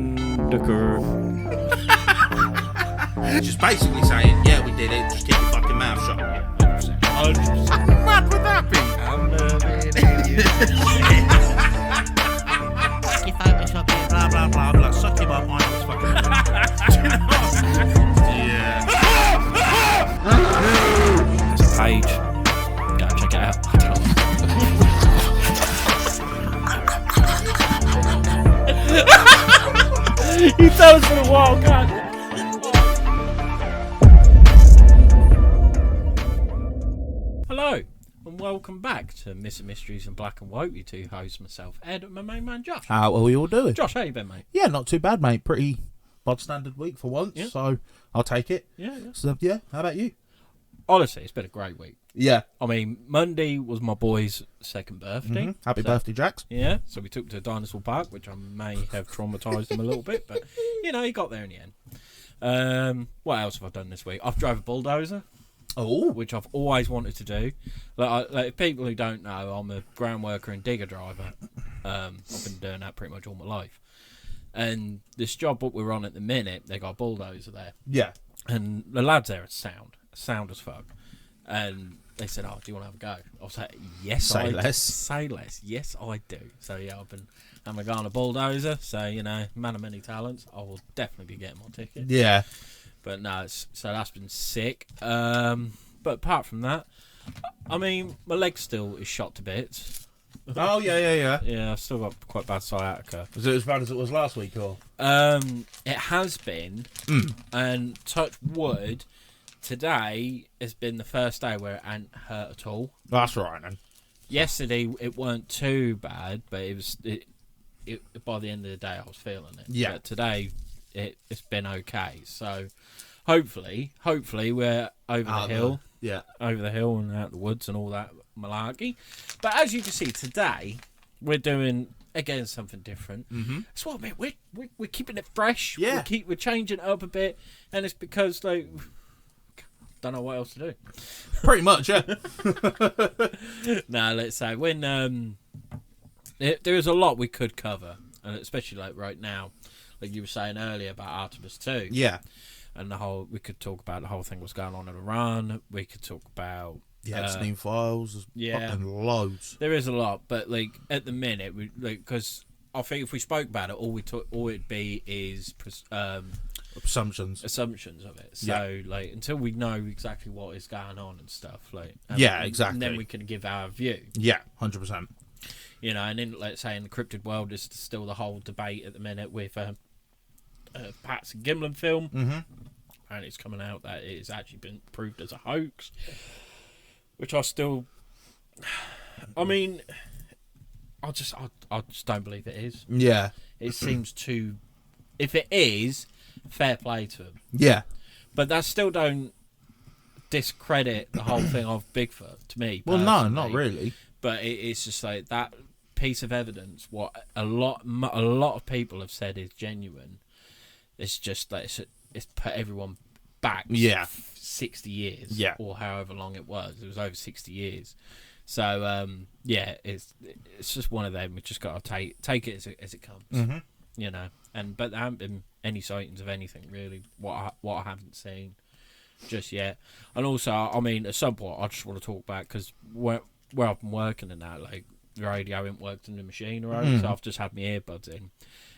Undercover. Just basically saying, yeah, we did it. Just keep your fucking mouth shut. Yeah, 100%. 100%. How mad would that be? I'm loving you. You photoshopping, blah blah blah blah. Suck him up, I was fucking. Do you know what? Yeah. There's a page. Go check it out. He throws for a wild card. Hello, and welcome back to Missing Mysteries in Black and White. You two hosts, myself, Ed, and my main man, Josh. How are we all doing? Josh, how you been, mate? Yeah, not too bad, mate. Pretty bog standard week for once, Yeah. so I'll take it. Yeah. So, yeah, how about you? Honestly, it's been a great week. Yeah. I mean, Monday was my boy's second birthday. Mm-hmm. Happy birthday, Jax. Yeah, so we took to Dinosaur Park, which I may have traumatised him a little bit, but, you know, he got there in the end. What else have I done this week? I've drove a bulldozer. Oh. Which I've always wanted to do. Like people who don't know, I'm a ground worker and digger driver. I've been doing that pretty much all my life. And this job what we're on at the minute, they got a bulldozer there. Yeah. And the lads there are sound as fuck. And they said, "Oh, do you want to have a go?" I was like, "Yes, Say less. Say less. Yes, I do." So yeah, I've been having a go on a bulldozer. So you know, man of many talents. I will definitely be getting my ticket. Yeah. But no, so that's been sick. But apart from that, I mean, my leg still is shot to bits. Oh, yeah. Yeah, I've still got quite bad sciatica. Was it as bad as it was last week, or? It has been, and touch wood, today has been the first day where it ain't hurt at all. That's right, then. Yesterday, it weren't too bad, but it was. By the end of the day, I was feeling it. Yeah. But today, it's been okay. So, hopefully, we're over the hill. Yeah. Over the hill and out the woods and all that malarkey. But as you can see today, we're doing again something different. Mm-hmm. That's what I mean. We're keeping it fresh. Yeah. We're changing it up a bit, and it's because like don't know what else to do. Pretty much, yeah. No, let's say when there is a lot we could cover, and especially like right now, like you were saying earlier about Artemis 2. Yeah. And we could talk about the whole thing what's going on in Iran. We could talk about The Epstein files. There's fucking loads. There is a lot, but like at the minute, we because I think if we spoke about it, all it'd be is Assumptions of it. So like until we know exactly what is going on and stuff, like exactly. And then we can give our view. Yeah, 100%. You know, and then let's say in the cryptid world, there's still the whole debate at the minute with Pat's Gimlin film, and it's coming out that it has actually been proved as a hoax, which I still, I mean, I just don't believe it is. Yeah, it seems too. If it is, fair play to him. Yeah, but that still don't discredit the whole thing of Bigfoot to me. Well, no, not really. But it's just like that piece of evidence. What a lot of people have said is genuine. It's just like it's put everyone back 60 years or however long it was. It was over 60 years. So, it's just one of them. We just got to take it as it comes, you know. But there haven't been any sightings of anything, really, what I haven't seen just yet. And also, I mean, at some point, I just want to talk back, because where I've been working and that, like, the radio ain't worked in the machine or so I've just had my earbuds in.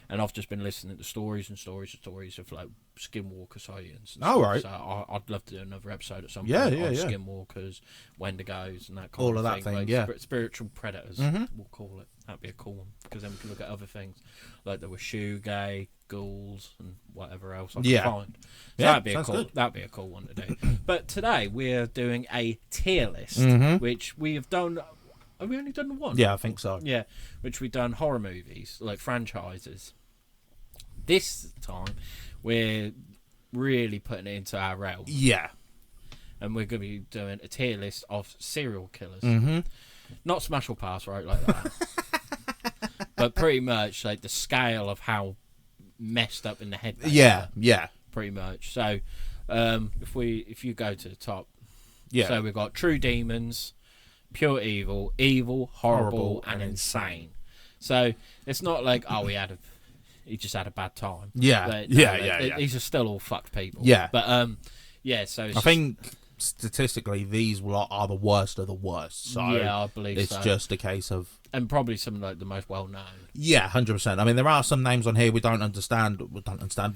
And I've just been listening to stories of like skinwalker sightings. Oh, right. So I'd love to do another episode at some point on skinwalkers, Wendigos, and that kind all of that thing. Like spiritual predators, we'll call it. That'd be a cool one, because then we can look at other things like there were shoegay, ghouls, and whatever else I can find. So that'd be a cool one to do. But today we're doing a tier list, which we have done. Have we only done one? Yeah, I think so. Yeah, which we've done horror movies, like franchises. This time, we're really putting it into our realm. Yeah. And we're going to be doing a tier list of serial killers. Not smash or pass, right, like that. But pretty much, like, the scale of how messed up in the head they are. Yeah. Pretty much. So, if you go to the top. Yeah. So we've got true demons, pure evil, horrible, and insane. So it's not like, we had he just had a bad time. Yeah. Like, Yeah. These are still all fucked people. Yeah. But yeah. So it's I think statistically these lot are the worst of the worst. So I believe it's so. just a case of probably some like the most well known. Yeah, 100%. I mean, there are some names on here we don't understand. We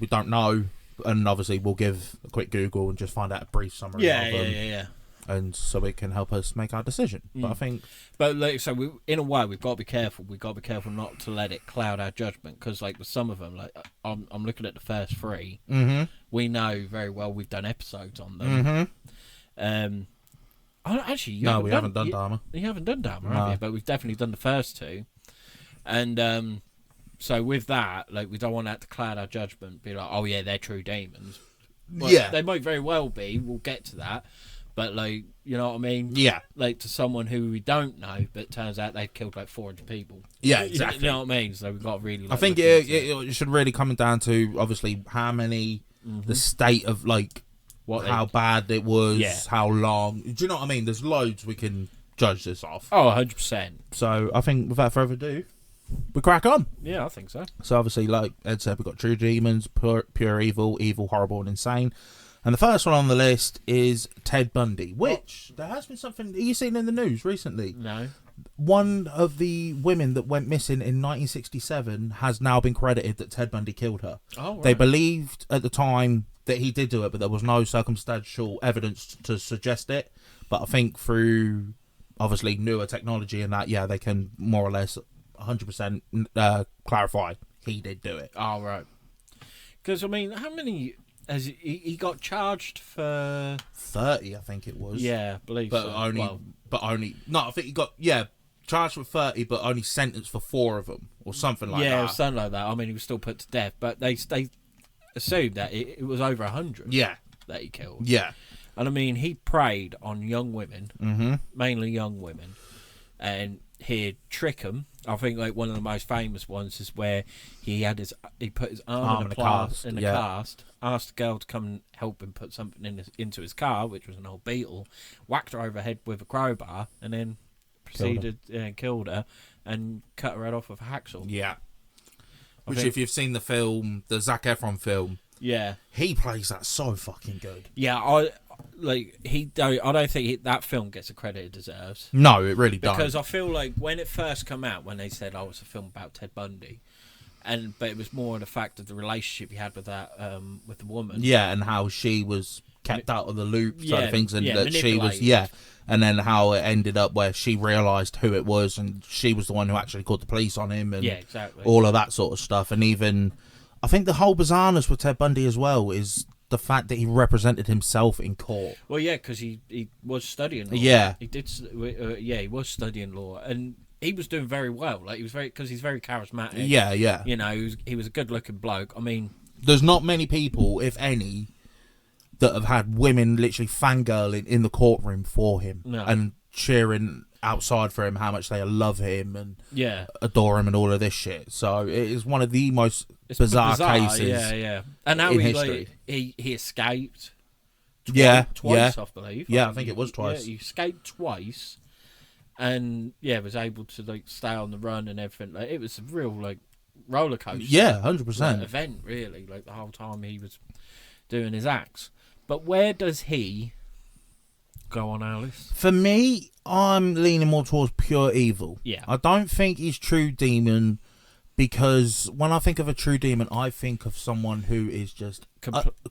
don't know. And obviously, we'll give a quick Google and just find out a brief summary of them. Yeah. And so it can help us make our decision. But I think... But, like, so, in a way, we've got to be careful. We've got to be careful not to let it cloud our judgment. Because, like, with some of them, like, I'm looking at the first three. Mm-hmm. We know very well we've done episodes on them. Mm-hmm. Actually, we haven't done Dharma. You haven't done Dharma, have you? But we've definitely done the first two. And so with that, like, we don't want that to cloud our judgment. Be like, oh yeah, they're true demons. Well, yeah, they might very well be. We'll get to that. But like, you know what I mean? Yeah. Like to someone who we don't know, but it turns out they've killed like 400 people. Yeah, exactly. You know what I mean? So we've got to really. Like, I think it should really come down to obviously how many, the state of like. How bad it was, how long. Do you know what I mean? There's loads we can judge this off. Oh, 100%. So I think without further ado, we crack on. Yeah, I think so. So obviously, like Ed said, we've got true demons, pure evil, horrible and insane. And the first one on the list is Ted Bundy, which there has been something... Have you seen in the news recently? No. One of the women that went missing in 1967 has now been credited that Ted Bundy killed her. Oh, right. They believed at the time that he did do it, but there was no circumstantial evidence to suggest it. But I think through, obviously, newer technology and that, they can more or less 100% clarify he did do it. Oh, right. Because, I mean, how many... Has he got charged for 30, I think it was. Yeah, I believe but so. I think he got charged with 30, but only sentenced for 4 of them or something like that. Yeah, something like that. I mean, he was still put to death, but they assumed that it was over 100. Yeah, that he killed. Yeah, and I mean, he preyed on young women, mainly young women, and he'd trick them. I think like one of the most famous ones is where he put his arm in a cast, asked the girl to come and help him put something into his car, which was an old Beetle, whacked her over the head with a crowbar, and then proceeded and killed her and cut her head off with a hacksaw. Yeah. Which, if you've seen the film, the Zac Efron film, he plays that so fucking good. Yeah, I don't think that film gets the credit it deserves. No, it really doesn't. Because I feel like when it first came out, when they said, "Oh, it's a film about Ted Bundy," but it was more the fact of the relationship he had with that with the woman. Yeah, and how she was kept out of the loop side of things, and that she was and then how it ended up where she realised who it was, and she was the one who actually called the police on him, and exactly, all of that sort of stuff. And even I think the whole bizarreness with Ted Bundy as well is the fact that he represented himself in court. Well, yeah, because he was studying law. Yeah, he did. He was studying law, and he was doing very well. Like, he was because he's very charismatic. Yeah. You know, he was a good-looking bloke. I mean, there's not many people, if any, that have had women literally fangirling in the courtroom for him and cheering outside for him how much they love him and adore him and all of this shit. So it is one of the most bizarre cases. And how in he history. He escaped. Twice, I believe. Yeah, I think it was twice. Yeah, he escaped twice, and was able to like stay on the run and everything. Like, it was a real like roller coaster. Yeah, 100% event really. Like the whole time he was doing his acts. But where does he go on our list? For me, I'm leaning more towards pure evil. Yeah. I don't think he's true demon, because when I think of a true demon, I think of someone who is just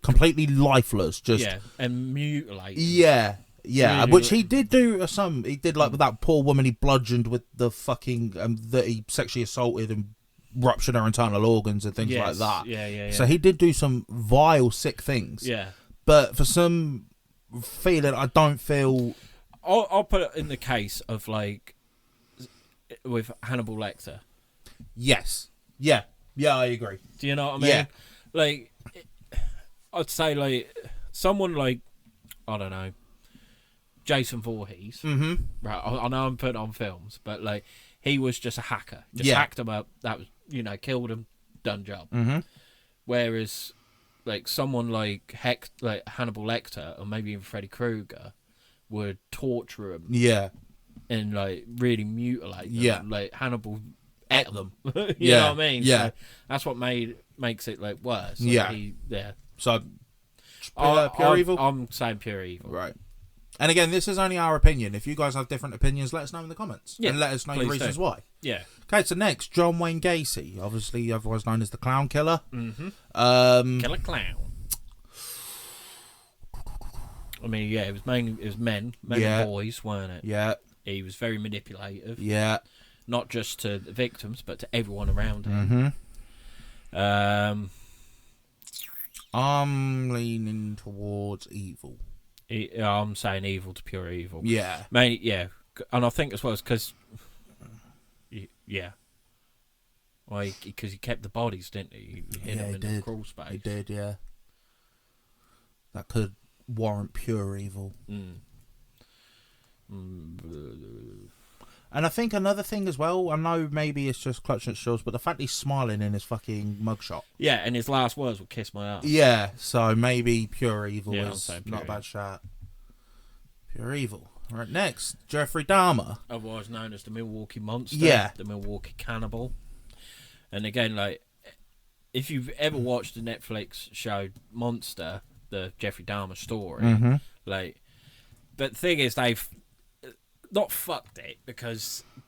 completely lifeless. And mutilated. Yeah. Really, which he did do he did like with that poor woman he bludgeoned with the fucking, that he sexually assaulted and ruptured her internal organs and things like that. Yeah. So he did do some vile, sick things. Yeah. But for some feeling, I don't feel... I'll put it in the case of, like, with Hannibal Lecter. Yes. Yeah, I agree. Do you know what I mean? Yeah. Like, I'd say, like, someone like, I don't know, Jason Voorhees. Mm-hmm. Right, I know I'm putting on films, but, like, he was just a hacker. Just hacked him up. That was, killed him, done job. Mm-hmm. Whereas... like someone like Hannibal Lecter or maybe even Freddy Krueger would torture him, yeah, and like really mutilate them. Yeah, like Hannibal ate them. you know what I mean? Yeah. So that's what makes it like worse. Like, yeah. So pure evil. I'm saying pure evil. Right. And again, this is only our opinion. If you guys have different opinions, let us know in the comments. Yeah, and let us know your reasons why. Yeah. Okay, so next, John Wayne Gacy, obviously otherwise known as the Clown Killer. Mm-hmm. Killer Clown. I mean, yeah, it was men and boys, weren't it? Yeah. He was very manipulative. Yeah. Not just to the victims, but to everyone around him. Mm-hmm. I'm leaning towards evil. I'm saying evil to pure evil. Yeah. Mainly, yeah. And I think as well as because... Yeah. Well, because he kept the bodies, didn't he? He hid them in the crawl space. He did, yeah. That could warrant pure evil. And I think another thing as well, I know maybe it's just clutching at straws, but the fact he's smiling in his fucking mugshot. Yeah, and his last words were "kiss my ass." Yeah, so maybe pure evil is pure not a bad shot. Pure evil. All right, next, Jeffrey Dahmer, otherwise known as the Milwaukee Monster. Yeah, the Milwaukee Cannibal. And again, like, if you've ever watched the Netflix show Monster, the Jeffrey Dahmer story, like, but the thing is, they've not fucked it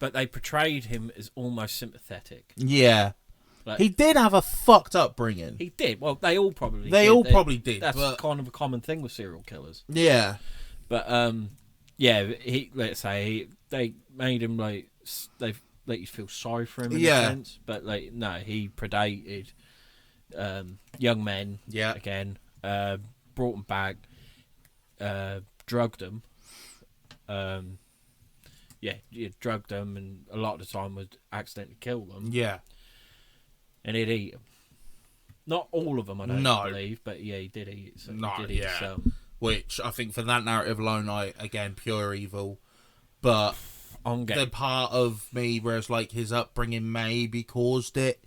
but they portrayed him as almost sympathetic. Yeah. Like, he did have a fucked upbringing. He did. Well, they all probably did. That's kind of a common thing with serial killers. Yeah. But, yeah, they made him, like, they've let you feel sorry for him in a sense. But, like, no, he predated young men. Yeah. Again. Brought them back. Drugged them. You drugged them, and a lot of the time would accidentally kill them. Yeah. And he'd eat them. Not all of them, I don't believe, but yeah, he did eat. So he did eat some. Which I think for that narrative alone, again, pure evil. But the part of me where it's like his upbringing maybe caused it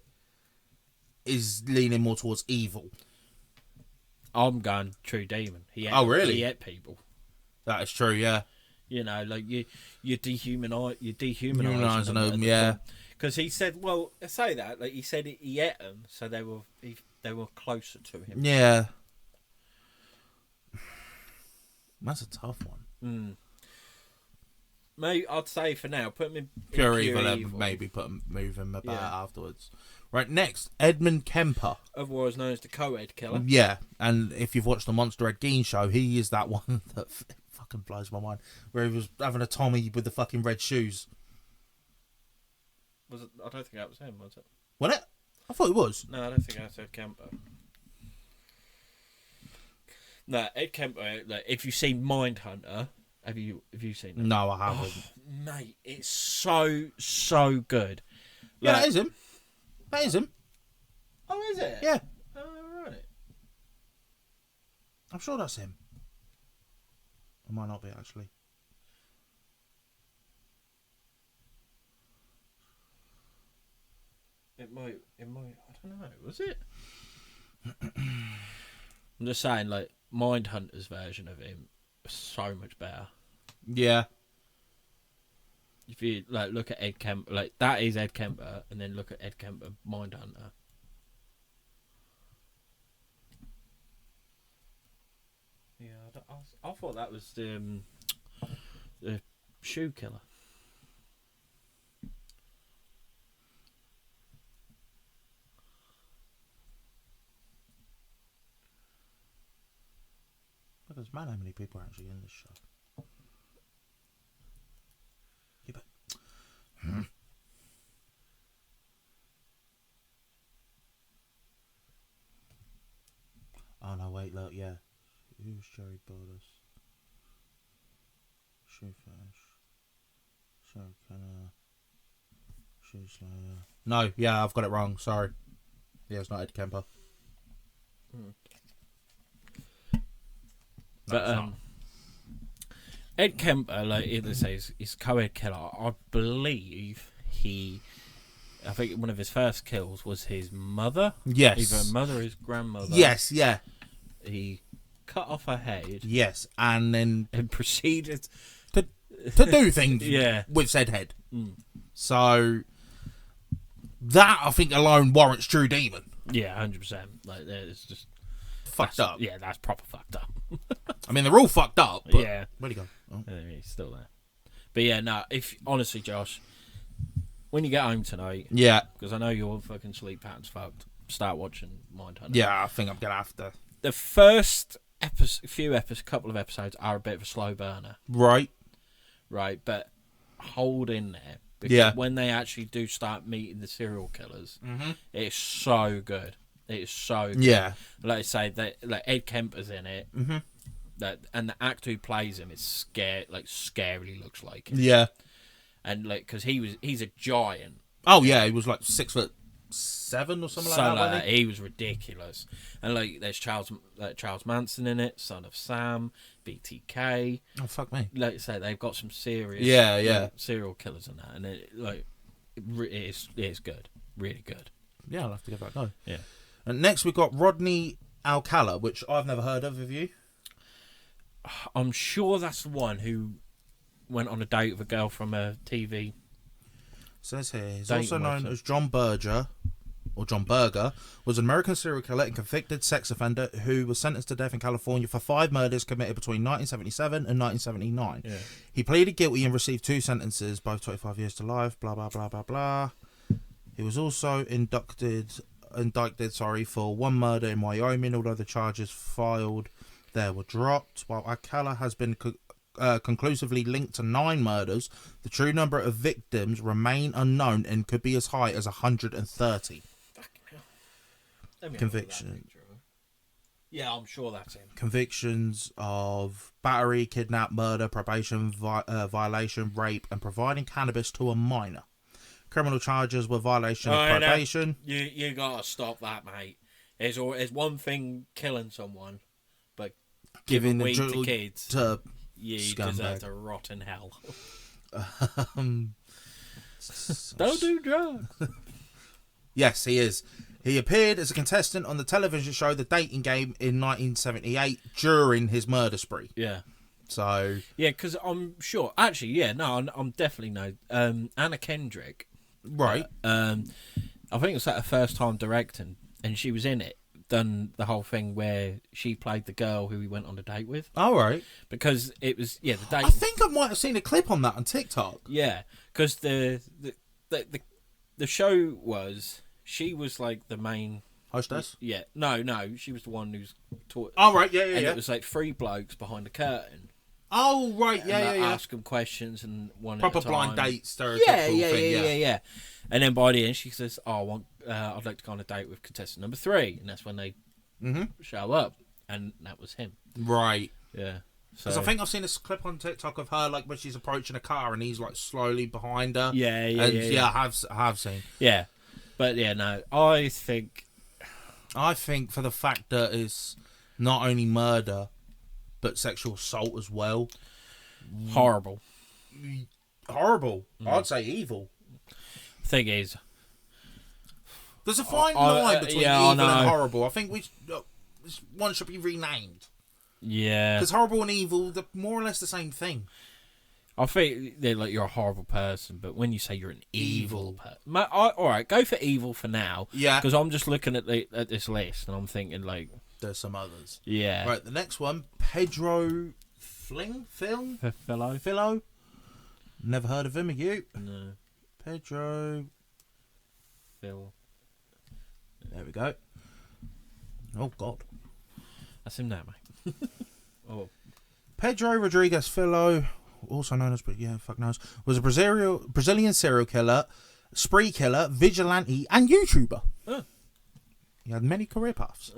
is leaning more towards evil. I'm going true demon. Really? He ate people. That is true, yeah. You know, like you dehumanising them, yeah. Because he said, well, I say that, like he said he ate them, so they were closer to him. Yeah. That's a tough one. Maybe I'd say for now, put him in pure evil. And maybe move him about afterwards. Right, next, Edmund Kemper, otherwise known as the co-ed killer. Yeah, and if you've watched the Monster Ed Gein show, he is that one that fucking blows my mind, where he was having a Tommy with the fucking red shoes. Was it? I don't think that was him, was it? Was it? I thought it was. No, I don't think that's Ed Kemper. No, Ed Kemper. Like, if you've seen Mindhunter, have you seen it? No, I haven't. Oh, mate, it's so good. Yeah, that is him. That is him. Oh, is it? Yeah. Oh, right. I'm sure that's him. It might not be, actually. It might. I don't know. Was it? I'm just saying, like, Mindhunter's version of him was so much better. Yeah. If you like look at Ed Kemper, like that is Ed Kemper, and then look at Ed Kemper Mindhunter. Yeah, I thought that was the shoe killer. Look, there's man how many people are actually in this show. Yeah, but... Oh no, wait, look, yeah. Who's Jerry Borders? Shoefish. Shoe Killer. Shoe Slayer. No, yeah, I've got it wrong, sorry. Yeah, it's not Ed Kemper. But Ed Kemper, like it says, is co-ed killer. I believe I think one of his first kills was his mother. Yes. Either a mother or his grandmother. Yes, yeah. He cut off her head. Yes, and then proceeded to do things with said head. So That, I think, alone warrants True Demon. Yeah, 100%. Like, it's just fucked up. Yeah, that's proper fucked up. I mean, they're all fucked up. But yeah. Where'd he go? Oh. He's still there. But yeah, no. If honestly, Josh, when you get home tonight, because I know your fucking sleep pattern's fucked, start watching Mindhunter. Yeah, I think I'm gonna have to. The first couple of episodes are a bit of a slow burner. Right, but hold in there. Because when they actually do start meeting the serial killers, it's so good. It's so good. Yeah. Like I say, like Ed Kemper's in it. And the actor who plays him is scarily looks like him. Yeah. And like, because he's a giant. Oh yeah, he was like 6'7" or something like that. He was ridiculous. And like, there's Charles Manson in it, son of Sam, BTK. Oh fuck me! Like I say, they've got some serious serial killers in that, and it is good, really good. Yeah, I'll have to give that a go. Yeah. And next we've got Rodney Alcala, which I've never heard of. Have you? I'm sure that's the one who went on a date with a girl from a TV. Says here, he's also known as John Berger, was an American serial killer and convicted sex offender who was sentenced to death in California for 5 murders committed between 1977 and 1979. Yeah. He pleaded guilty and received 2 sentences, both 25 years to life, blah, blah, blah, blah, blah. He was also indicted for 1 murder in Wyoming, although the charges filed there were dropped. While Alcala has been conclusively linked to 9 murders, the true number of victims remain unknown and could be as high as 130. Conviction. Yeah, I'm sure that's him. Convictions of battery, kidnap, murder, probation violation, rape, and providing cannabis to a minor. Criminal charges were violation of probation. You gotta stop that, mate. There's one thing killing someone, but giving weed to kids. You deserve to rot in hell. Don't do drugs. Yes, he is. He appeared as a contestant on the television show The Dating Game in 1978 during his murder spree. Yeah. So... Yeah, because I'm sure... Actually, yeah, no, I'm definitely no... Anna Kendrick. Right. I think it was like her first time directing, and she was in it. Done the whole thing where she played the girl who he went on a date with. Oh, right. Because it was... Yeah, the date... I think I might have seen a clip on that on TikTok. Yeah, because the show was... She was like the main hostess. Yeah, no, she was the one who's taught. Oh right, yeah. And it was like 3 blokes behind the curtain. Oh right, yeah. Ask them questions and one proper at a time. Blind date stereotypical thing. Yeah. And then by the end, she says, "Oh, I'd like to go on a date with contestant number 3," and that's when they show up, and that was him. Right. Yeah. Because I think I've seen this clip on TikTok of her like when she's approaching a car and he's like slowly behind her. Yeah. I have seen. Yeah. But yeah, no, I think for the fact that it's not only murder, but sexual assault as well. Horrible. I'd say evil. Thing is, there's a fine line between evil and horrible. I think this one should be renamed. Yeah. Because horrible and evil, they're more or less the same thing. I think they're like you're a horrible person, but when you say you're an evil person, all right, go for evil for now. Yeah, because I'm just looking at this list and I'm thinking like there's some others. Yeah, right. The next one, Pedro Fillo. Never heard of him. Are you? No. Pedro. Phil. There we go. Oh God, that's him now, mate. Oh, Pedro Rodriguez Fillo. Also known as, was a Brazilian serial killer, spree killer, vigilante, and YouTuber. He had many career paths.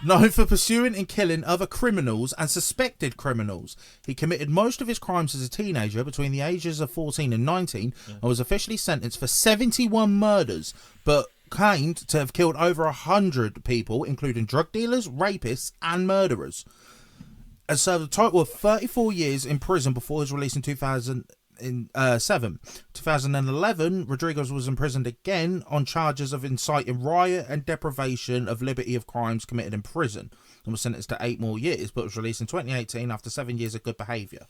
Known for pursuing and killing other criminals and suspected criminals. He committed most of his crimes as a teenager between the ages of 14 and 19 and was officially sentenced for 71 murders, but claimed to have killed over 100 people, including drug dealers, rapists, and murderers. And served a total of 34 years in prison before his release in 2007. 2011, Rodriguez was imprisoned again on charges of inciting riot and deprivation of liberty of crimes committed in prison, and was sentenced to 8 more years, but was released in 2018 after 7 years of good behaviour.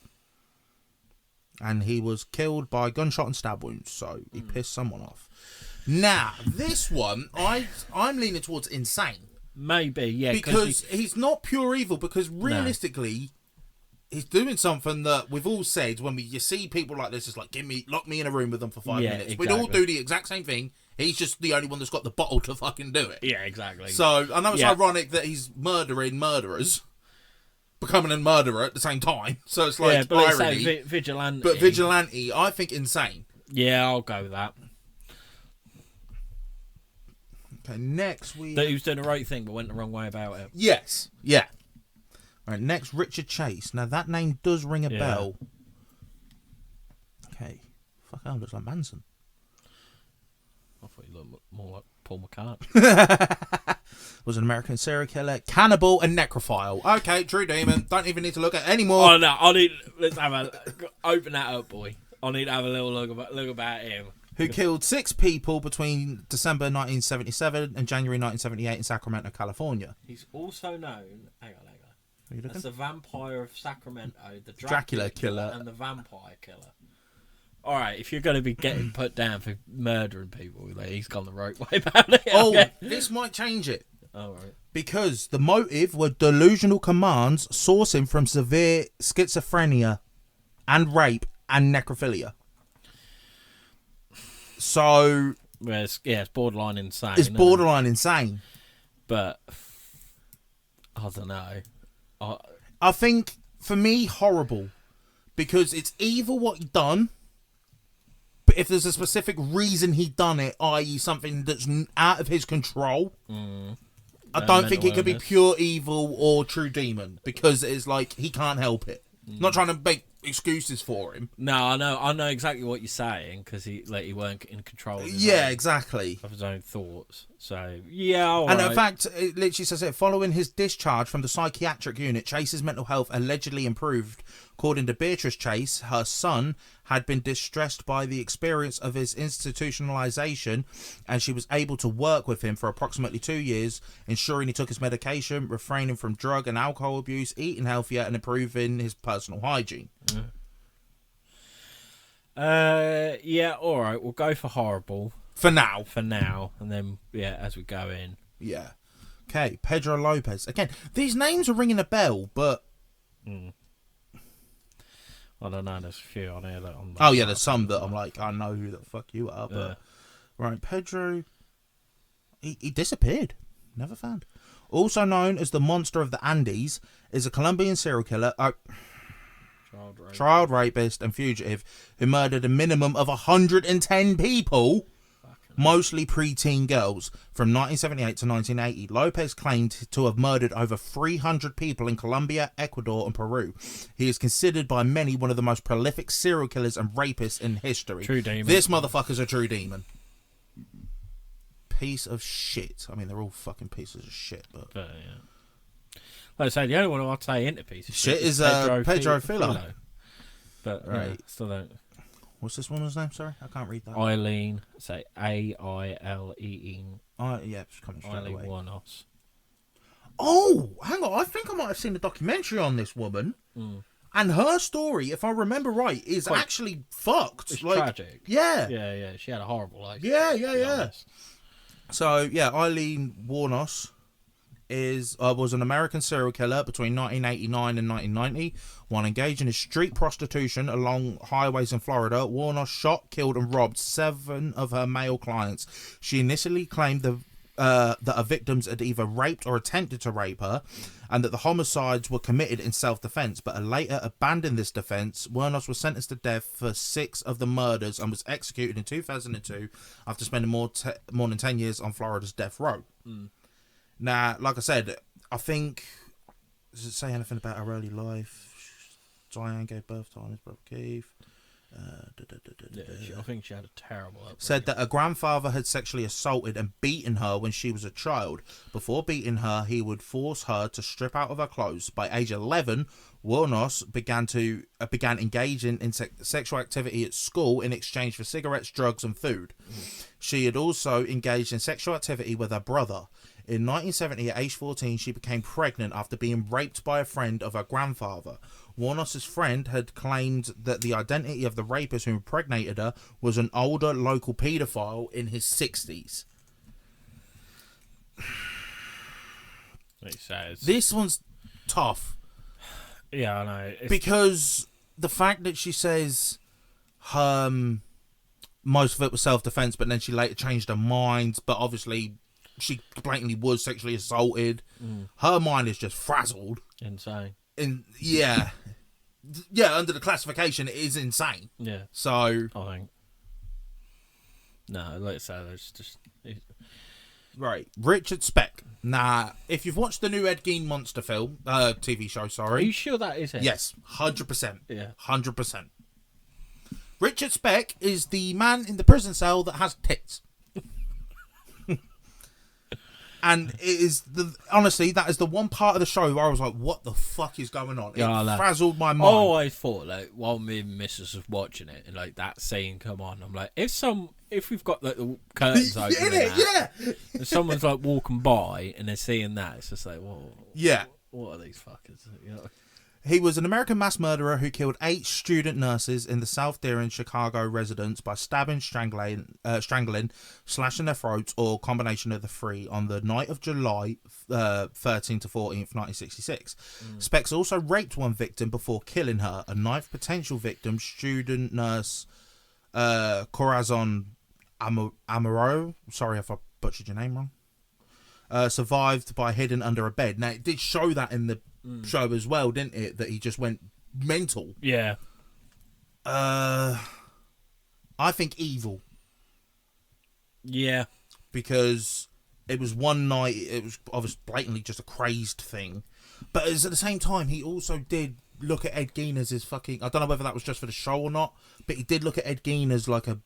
And he was killed by gunshot and stab wounds, so he pissed someone off. Now, this one, I'm leaning towards insane. Maybe, yeah. Because he's not pure evil, because realistically, he's doing something that we've all said when you see people like this, it's like, lock me in a room with them for 5 minutes. Exactly. We'd all do the exact same thing. He's just the only one that's got the bottle to fucking do it. Yeah, exactly. So, I know it's ironic that he's murdering murderers, becoming a murderer at the same time. So it's like irony. Vigilante. But vigilante, I think insane. Yeah, I'll go with that. Okay, next That he was doing the right thing but went the wrong way about it. Yes. Yeah. Right, next, Richard Chase. Now, that name does ring a bell. Okay. Fuck, hell, looks like Manson. I thought he looked more like Paul McCartney. Was an American serial killer, cannibal, and necrophile. Okay, true demon. Don't even need to look at it anymore. Oh, no, let's open that up, boy. I need to have a little look about him. Who killed 6 people between December 1977 and January 1978 in Sacramento, California. He's also known... Hang on. As the Vampire of Sacramento, the Dracula killer, and the Vampire Killer. All right, if you're going to be getting put down for murdering people, he's gone the right way about it. Oh, this might change it. All right. Because the motive were delusional commands sourcing from severe schizophrenia and rape and necrophilia. So... Well, it's borderline insane. It's borderline insane. But, I don't know. I think, for me, horrible. Because it's either what he done, but if there's a specific reason he done it, i.e. something that's out of his control, I don't think it could be pure evil or true demon. Because it's like, he can't help it. Not trying to make excuses for him. No, I know exactly what you're saying, because he weren't in control of his own thoughts. So, yeah, all right. And in fact, it literally says it, following his discharge from the psychiatric unit, Chase's mental health allegedly improved. According to Beatrice Chase, her son had been distressed by the experience of his institutionalization, and she was able to work with him for approximately 2 years, ensuring he took his medication, refraining from drug and alcohol abuse, eating healthier, and improving his personal hygiene. Yeah, all right. We'll go for horrible for now, and then as we go in. Yeah. Okay, Pedro Lopez. Again, these names are ringing a bell, but. I don't know, there's a few on here that I'm like... Oh, yeah, there's some that I'm like, I know who the fuck you are, but... Right, Pedro... He disappeared. Never found. Also known as the Monster of the Andes, is a Colombian serial killer, child rapist and fugitive who murdered a minimum of 110 people, mostly preteen girls, from 1978 to 1980. Lopez claimed to have murdered over 300 people in Colombia, Ecuador, and Peru. He is considered by many one of the most prolific serial killers and rapists in history. True demon. This motherfucker's a true demon. Piece of shit. I mean, they're all fucking pieces of shit, but yeah. Like I say, the only one I'd say into pieces of shit is Pedro Filo. But right, still don't. What's this woman's name? Sorry, I can't read that. Eileen, say Aileen. Yeah, it's coming straight Eileen away. Warnos. Oh, hang on. I think I might have seen a documentary on this woman. And her story, if I remember right, is actually fucked. It's tragic. Yeah. Yeah. She had a horrible life. Yeah. So, yeah, Eileen Warnos was an American serial killer between 1989 and 1990. While engaged in street prostitution along highways in Florida, Warnos shot, killed, and robbed 7 of her male clients. She initially claimed that her victims had either raped or attempted to rape her, and that the homicides were committed in self-defense, but later abandoned this defense. Warnos was sentenced to death for 6 of the murders and was executed in 2002 after spending more than 10 years on Florida's death row. Now, like I said, I think... Does it say anything about her early life? Diane gave birth to his brother Keith. I think she had a terrible upbringing. Said that her grandfather had sexually assaulted and beaten her when she was a child. Before beating her, he would force her to strip out of her clothes. By age 11, Warnos began engaging in sexual activity at school in exchange for cigarettes, drugs, and food. She had also engaged in sexual activity with her brother. In 1970, at age 14, she became pregnant after being raped by a friend of her grandfather. Warnoss's friend had claimed that the identity of the rapist who impregnated her was an older local paedophile in his 60s. It says. This one's tough. Yeah, I know. Because the fact that she says most of it was self-defense, but then she later changed her mind, but obviously she blatantly was sexually assaulted. Her mind is just frazzled. Insane. Yeah, under the classification, it is insane. Yeah. So I think. No, like I said, it's just... Right. Richard Speck. Now, if you've watched the new Ed Gein monster film, TV show, sorry. Are you sure that is it? Yes, 100%. Yeah. 100%. Richard Speck is the man in the prison cell that has tits. And it is honestly, that is the one part of the show where I was like, what the fuck is going on? It frazzled my mind. Oh, I thought, like, while me and Mrs. was watching it, and like that scene come on, I'm like, if we've got like, the curtains open, and someone's like walking by and they're seeing that, it's just like, whoa, yeah, what are these fuckers? You know? He was an American mass murderer who killed 8 student nurses in the South Deering, Chicago residence by stabbing, strangling, slashing their throats, or combination of the three on the night of July 13th to 14th, 1966. Specs also raped one victim before killing her. A 9th potential victim, student nurse Corazon Amaro, sorry if I butchered your name wrong, survived by hidden under a bed. Now, it did show that in the show as well, didn't it? That he just went mental. Yeah. I think evil. Yeah. Because it was one night, it was obviously blatantly just a crazed thing. But at the same time, he also did look at Ed Gein as his fucking... I don't know whether that was just for the show or not, but he did look at Ed Gein as like a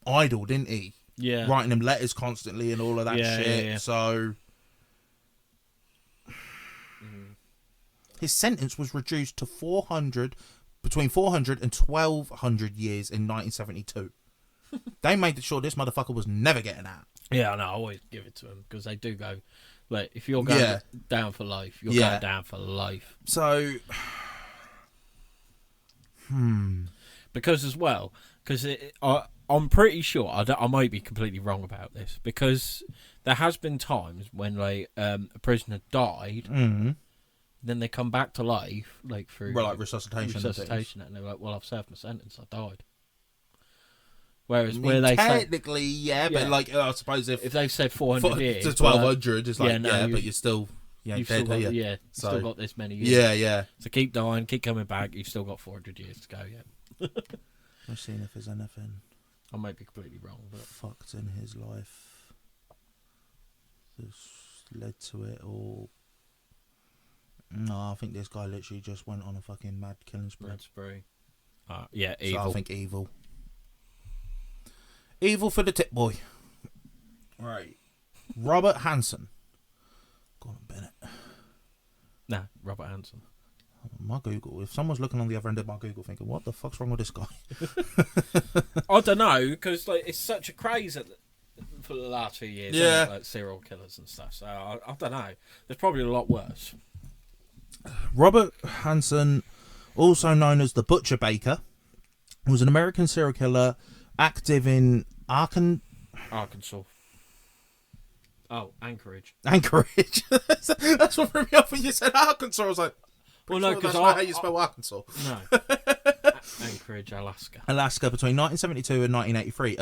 idol, didn't he? Yeah. Writing him letters constantly and all of that shit. Yeah. So... His sentence was reduced to between 400 and 1,200 years in 1972. They made sure this motherfucker was never getting out. Yeah, I always give it to him because they do go, like, if you're going down for life, you're going down for life. So, because as well, because I'm pretty sure, I might be completely wrong about this, because there has been times when, like, a prisoner died. Then they come back to life, like through resuscitation, and they're like, "Well, I've served my sentence. I died." Whereas where they technically, but like I suppose if they've said 400 years to 1,200, it's like but you're still you've dead, still got, you? Still got this many years. Yeah. So keep dying, keep coming back. You've still got 400 years to go. Yeah. I'm seeing if there's anything. I might be completely wrong, but fucked in his life that's led to it, or. No, I think this guy literally just went on a fucking mad killing spree. Yeah, evil. So I think evil. Evil for the tip boy. Right. Robert Hansen. Go on, Bennett. Nah, Robert Hansen. My Google. If someone's looking on the other end of my Google thinking, what the fuck's wrong with this guy? I don't know, because like it's such a craze for the last few years. Yeah. Like serial killers and stuff. So I don't know. There's probably a lot worse. Robert Hansen, also known as the Butcher Baker, was an American serial killer active in Arkansas. Oh, Anchorage. Anchorage. That's what threw me off when you said Arkansas. I was like, well, no, because that's not how you spell Arkansas. No. Anchorage, Alaska. Between 1972 and 1983,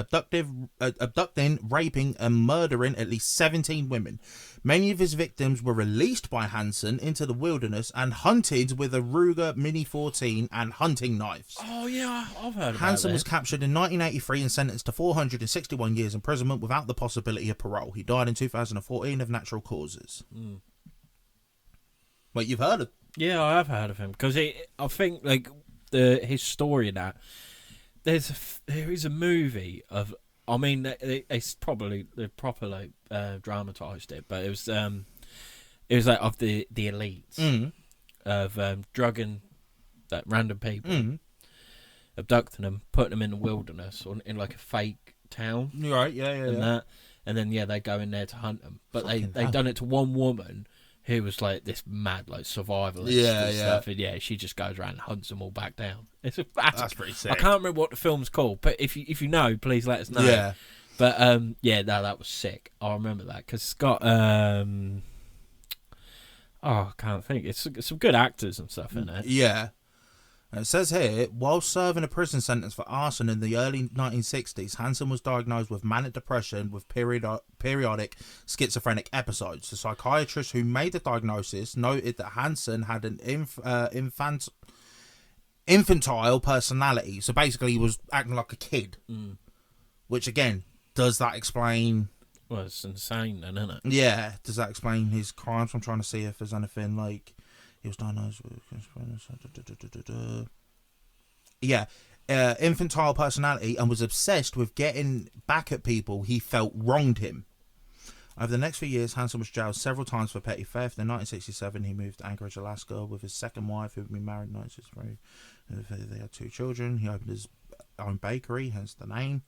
abducting, raping, and murdering at least 17 women. Many of his victims were released by Hansen into the wilderness and hunted with a Ruger Mini 14 and hunting knives. Oh yeah, I've heard about Hansen that. was captured in 1983 and sentenced to 461 years imprisonment without the possibility of parole. He died in 2014 of natural causes. Wait, you've heard of? Yeah, I have heard of him because I think like his story in that there is a movie of. I mean, they properly dramatised it, but it was like of the elites of drugging that random people, abducting them, putting them in the wilderness or in like a fake town. Right, yeah. And then they go in there to hunt them. But Fucking they hell. done it to one woman who was like this mad like survivalist and stuff. And she just goes around and hunts them all back down. That's pretty sick. I can't remember what the film's called, but if you know, please let us know. Yeah. But that was sick. I remember that because it's got I can't think. It's some good actors and stuff in it. Yeah. And it says here, while serving a prison sentence for arson in the early 1960s, Hansen was diagnosed with manic depression with periodic schizophrenic episodes. The psychiatrist who made the diagnosis noted that Hansen had an infantile personality. So basically he was acting like a kid. Which, again, does that explain... Well, it's insane then, isn't it? Yeah. Does that explain his crimes? I'm trying to see if there's anything like... He was diagnosed with... infantile personality and was obsessed with getting back at people he felt wronged him. Over the next few years, Hansen was jailed several times for petty theft. In 1967, he moved to Anchorage, Alaska with his second wife, who had been married in 1963. They had 2 children. He opened his own bakery, hence the name.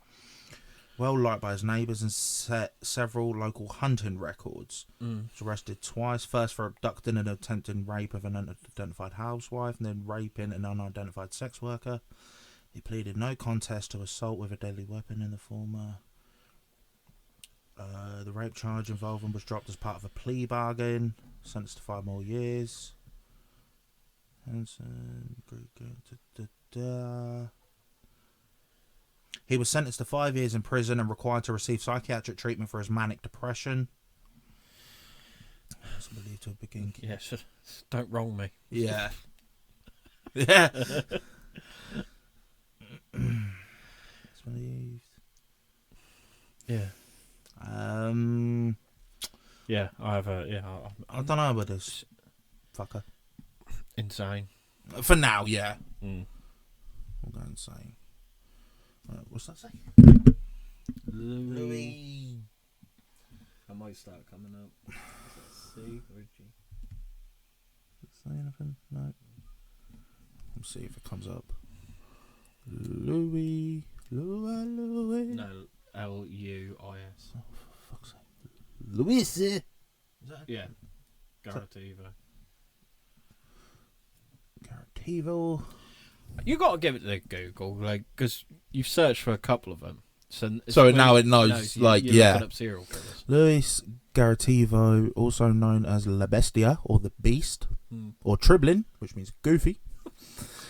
Well liked by his neighbours and set several local hunting records. He was arrested twice, first for abducting and attempting rape of an unidentified housewife, and then raping an unidentified sex worker. He pleaded no contest to assault with a deadly weapon in the former. The rape charge involved him was dropped as part of a plea bargain, sentenced to 5 more years. He was sentenced to 5 years in prison and required to receive psychiatric treatment for his manic depression. It's believed to have begun. Yes, don't wrong me. Yeah. Yeah. It's believed. Yeah. Yeah, I have a... Yeah, I don't know about this fucker. Insane. For now, yeah. We'll go insane. What's that say? Louis. I might start coming up. Is that C or G? Does it say anything? No. Let's see if it comes up. Louis. No, L-U-I-S. Oh, for fuck's sake. Louis. Is that? Yeah. Garativo. Garativo. You got to give it to Google, like, because you've searched for a couple of them. So now it knows, you're looking up serial killers. Luis Garativo, also known as La Bestia, or the Beast, or Triblin, which means goofy,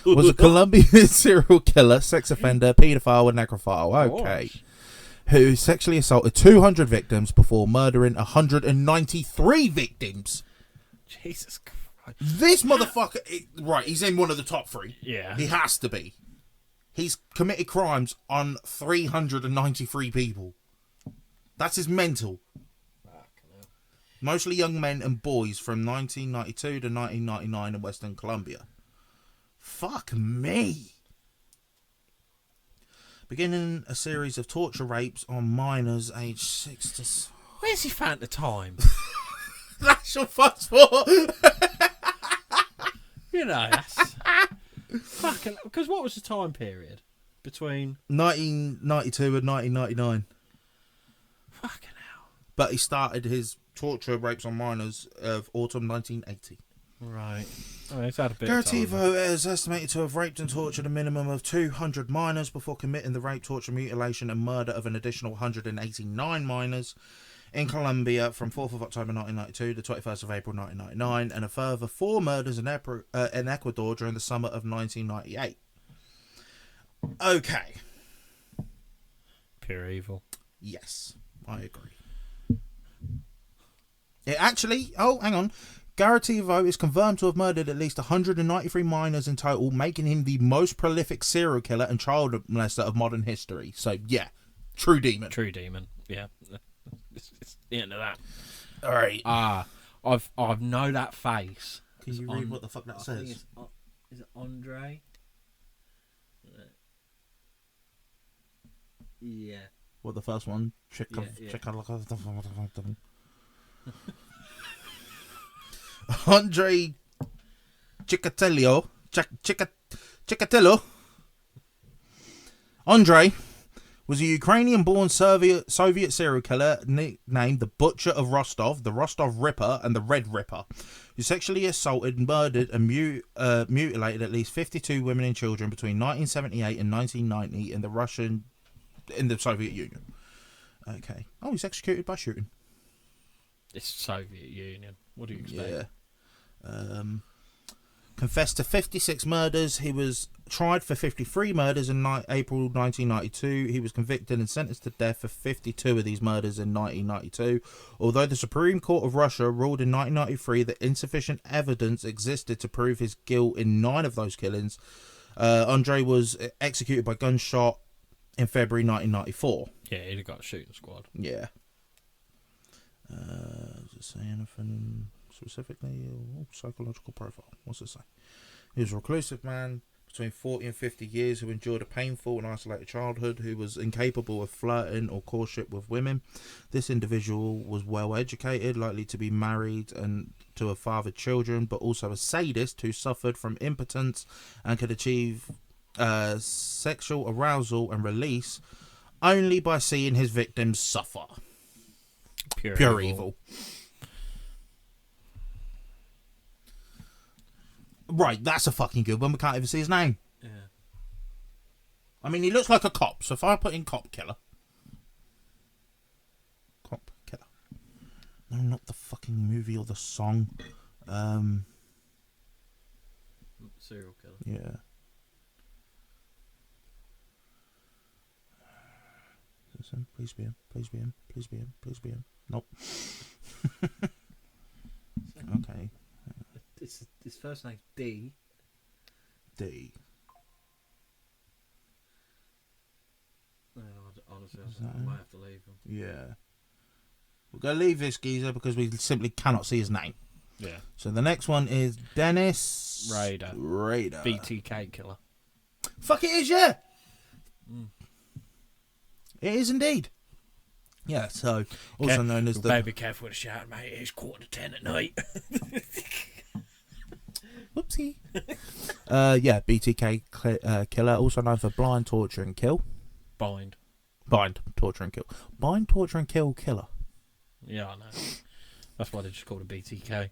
was a Colombian serial killer, sex offender, paedophile, and necrophile. Okay. Who sexually assaulted 200 victims before murdering 193 victims. Jesus Christ. This motherfucker, right, he's in one of the top 3. Yeah. He has to be. He's committed crimes on 393 people. That's his mental. Mostly young men and boys from 1992 to 1999 in Western Colombia. Fuck me. Beginning a series of torture rapes on minors aged 6 to... Where's he found the time? That's your first thought. You know, that's... Fucking... Because what was the time period? Between... 1992 and 1999. Fucking hell. But he started his torture rapes on minors of autumn 1980. Right. Oh, he's had a bit of time. Garativo is estimated to have raped and tortured a minimum of 200 minors before committing the rape, torture, mutilation and murder of an additional 189 minors in Colombia from 4th of October 1992 to 21st of April 1999, and a further 4 murders in Ecuador during the summer of 1998. Okay. Pure evil. Yes, I agree. It actually... Oh, hang on. Garativo is confirmed to have murdered at least 193 minors in total, making him the most prolific serial killer and child molester of modern history. So, yeah. True demon. True demon. Yeah. It's the end of that. All right. I've know that face. Can you read what the fuck that says? Is it Andre? Yeah. What, the first one? Andre Chikatilo. Andre was a Ukrainian-born Soviet serial killer nicknamed the Butcher of Rostov, the Rostov Ripper, and the Red Ripper, who sexually assaulted, murdered, and mutilated at least 52 women and children between 1978 and 1990 in the Soviet Union. Okay. Oh, he's executed by shooting. It's Soviet Union. What do you expect? Yeah. Confessed to 56 murders. He was tried for 53 murders in April 1992. He was convicted and sentenced to death for 52 of these murders in 1992. Although the Supreme Court of Russia ruled in 1993 that insufficient evidence existed to prove his guilt in 9 of those killings, Andrei was executed by gunshot in February 1994. Yeah, he'd have got a shooting squad. Yeah. Does it say anything specifically? Psychological profile. What's it say? He was a reclusive man between 40 and 50 years who endured a painful and isolated childhood, who was incapable of flirting or courtship with women. This individual was well educated, likely to be married and to have fathered children, but also a sadist who suffered from impotence and could achieve sexual arousal and release only by seeing his victims suffer. Pure evil. Right, that's a fucking good one. We can't even see his name. Yeah. I mean, he looks like a cop, so if I put in cop killer. Cop killer. No, not the fucking movie or the song. Serial killer. Yeah. Is this him? Please be him. Please be him. Please be him. Please be him. Nope. Okay. His first name's D. D. No, honestly, I might have to leave him. Yeah. We're going to leave this geezer because we simply cannot see his name. Yeah. So the next one is Dennis Rader. BTK killer. Fuck, it is, yeah. It is indeed. Yeah, so also known as the... Better be careful with the shout, mate. It's 9:45 at night. Whoopsie. Yeah, BTK killer, also known for blind, torture and kill. Bind, torture and kill. Bind, torture and kill killer. Yeah, I know. That's why they just called it BTK.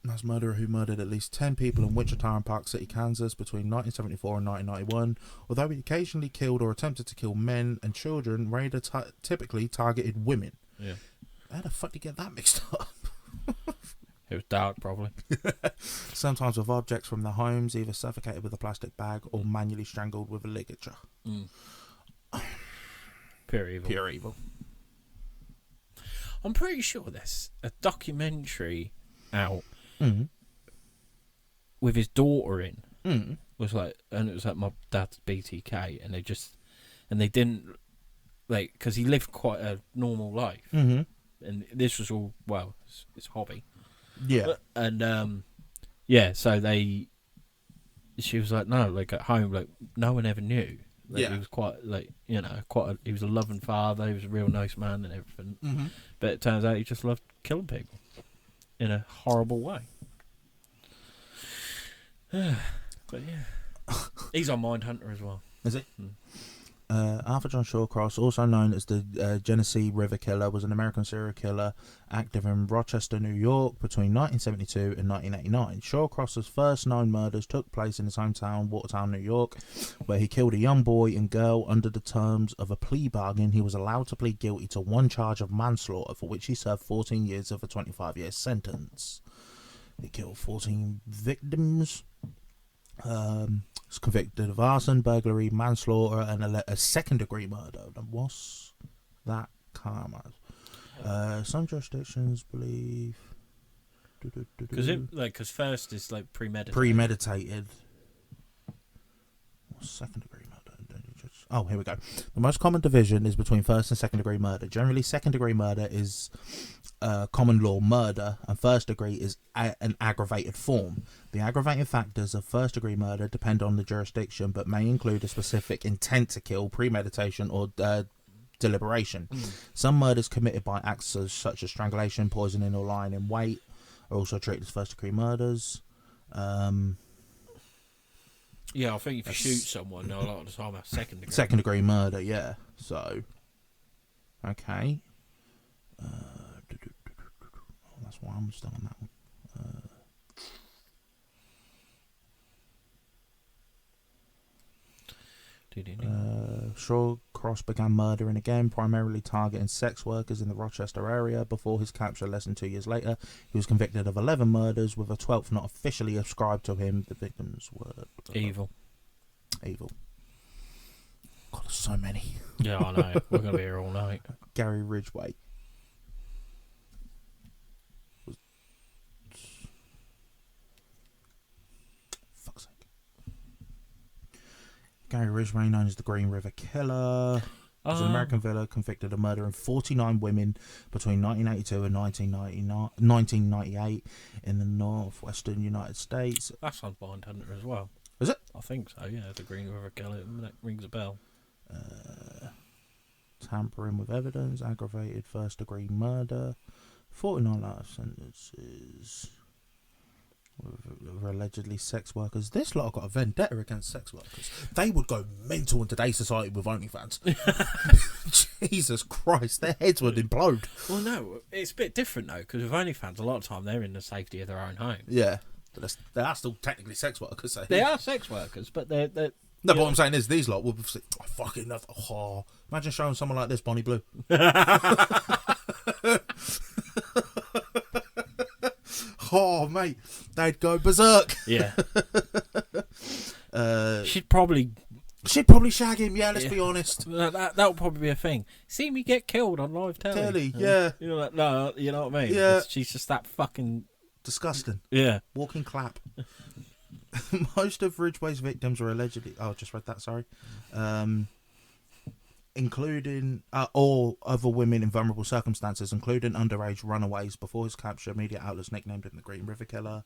Mass murderer who murdered at least 10 people in Wichita and Park City, Kansas between 1974 and 1991. Although he occasionally killed or attempted to kill men and children, Rader typically targeted women. Yeah. How the fuck did you get that mixed up? It was dark, probably. Sometimes with objects from their homes, either suffocated with a plastic bag or manually strangled with a ligature. Pure evil. Pure evil. I'm pretty sure there's a documentary out with his daughter in. Was like, and it was like my dad's BTK, and they didn't, like, because he lived quite a normal life, and this was all his hobby. Yeah. And so she was like, no, like at home, like no one ever knew. Like, he was quite, like, he was a loving father. He was a real nice man and everything. But it turns out he just loved killing people in a horrible way. But yeah, he's on Mindhunter as well. Is it? Arthur John Shawcross, also known as the Genesee River Killer, was an American serial killer active in Rochester, New York between 1972 and 1989. Shawcross's first known murders took place in his hometown, Watertown, New York, where he killed a young boy and girl. Under the terms of a plea bargain, he was allowed to plead guilty to one charge of manslaughter, for which he served 14 years of a 25-year sentence. He killed 14 victims. Was convicted of arson, burglary, manslaughter, and a second-degree murder. And what's that karma? Some jurisdictions believe because first is like premeditated. Premeditated. What's second-degree murder? Oh, here we go. The most common division is between first and second-degree murder. Generally, second-degree murder is common law murder, and first-degree is an aggravated form. The aggravating factors of first-degree murder depend on the jurisdiction, but may include a specific intent to kill, premeditation, or deliberation. Some murders committed by acts such as strangulation, poisoning, or lying in wait are also treated as first-degree murders. Yeah, I think if you shoot someone, a lot of the time that's second degree. Second degree murder, yeah. So, okay. That's why I'm still on that one. Shawcross began murdering again, primarily targeting sex workers in the Rochester area. Before his capture less than 2 years later, he was convicted of 11 murders, with a 12th not officially ascribed to him. The victims were... Evil. God, there's so many. Yeah, I know. We're going to be here all night. Gary Ridgway. Fuck's sake. Gary Ridgway, known as the Green River Killer, was an American villain convicted of murdering 49 women between 1982 and 1998 in the northwestern United States. That's on Mindhunter as well. Is it? I think so, yeah. The Green River Killer. That rings a bell. Tampering with evidence, aggravated first-degree murder, 49 life sentences with allegedly sex workers. This lot have got a vendetta against sex workers. They would go mental in today's society with OnlyFans. Jesus Christ, their heads would implode. Well, no, it's a bit different though, because with OnlyFans, a lot of time they're in the safety of their own home. Yeah, but they are still technically sex workers. They are sex workers, but they're no, but what I'm saying is these lot will be fucking enough. Oh, imagine showing someone like this Bonnie Blue. Oh, mate, they'd go berserk. Yeah. She'd probably shag him. Yeah, let's be honest. That'll probably be a thing. See me get killed on live telly. Yeah. You're like, no, you know what I mean? Yeah. She's just that fucking disgusting. Yeah. Walking clap. Most of Ridgway's victims were allegedly... Oh, I just read that, sorry. Including all other women in vulnerable circumstances, including underage runaways. Before his capture, media outlets nicknamed him the Green River Killer.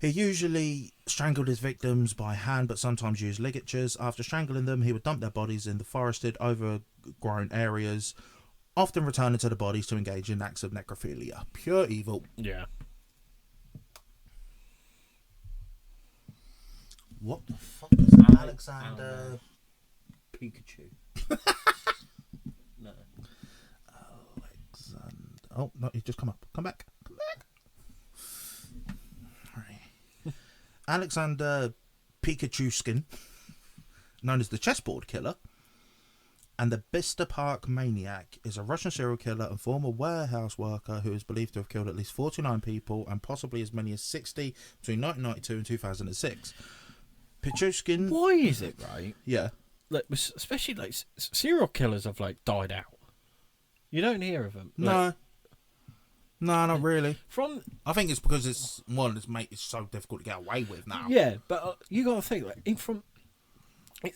He usually strangled his victims by hand, but sometimes used ligatures. After strangling them, he would dump their bodies in the forested, overgrown areas, often returning to the bodies to engage in acts of necrophilia. Pure evil. Yeah. What the fuck is that? Alexander Pikachu. No. Alexander. Oh, no, he's just come up. Come back. Right. Alexander Pikachu, known as the Chessboard Killer, and the Bicester Park Maniac, is a Russian serial killer and former warehouse worker who is believed to have killed at least 49 people and possibly as many as 60 between 1992 and 2006. Pichushkin. Why is it, right? Yeah. Like, especially like serial killers have like died out. You don't hear of them. No, not really. I think it's because it's so difficult to get away with now. Yeah, but you got to think it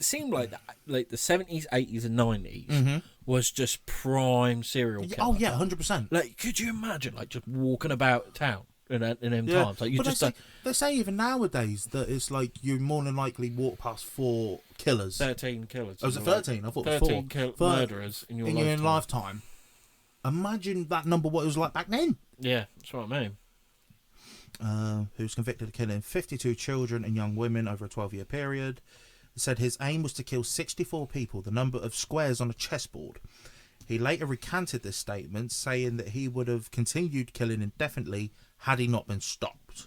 seemed like like the 70s, 80s, and 90s was just prime serial killer. Oh yeah, 100%. Like, could you imagine like just walking about town in them times? Like, you just they say even nowadays that it's like you more than likely walk past 4 killers. 13 killers. Oh, was it 13? I thought it was 4. 13 murderers in your lifetime. Imagine that number, what it was like back then. Yeah, that's what I mean. Who was convicted of killing 52 children and young women over a 12-year period. Said his aim was to kill 64 people, the number of squares on a chessboard. He later recanted this statement, saying that he would have continued killing indefinitely had he not been stopped.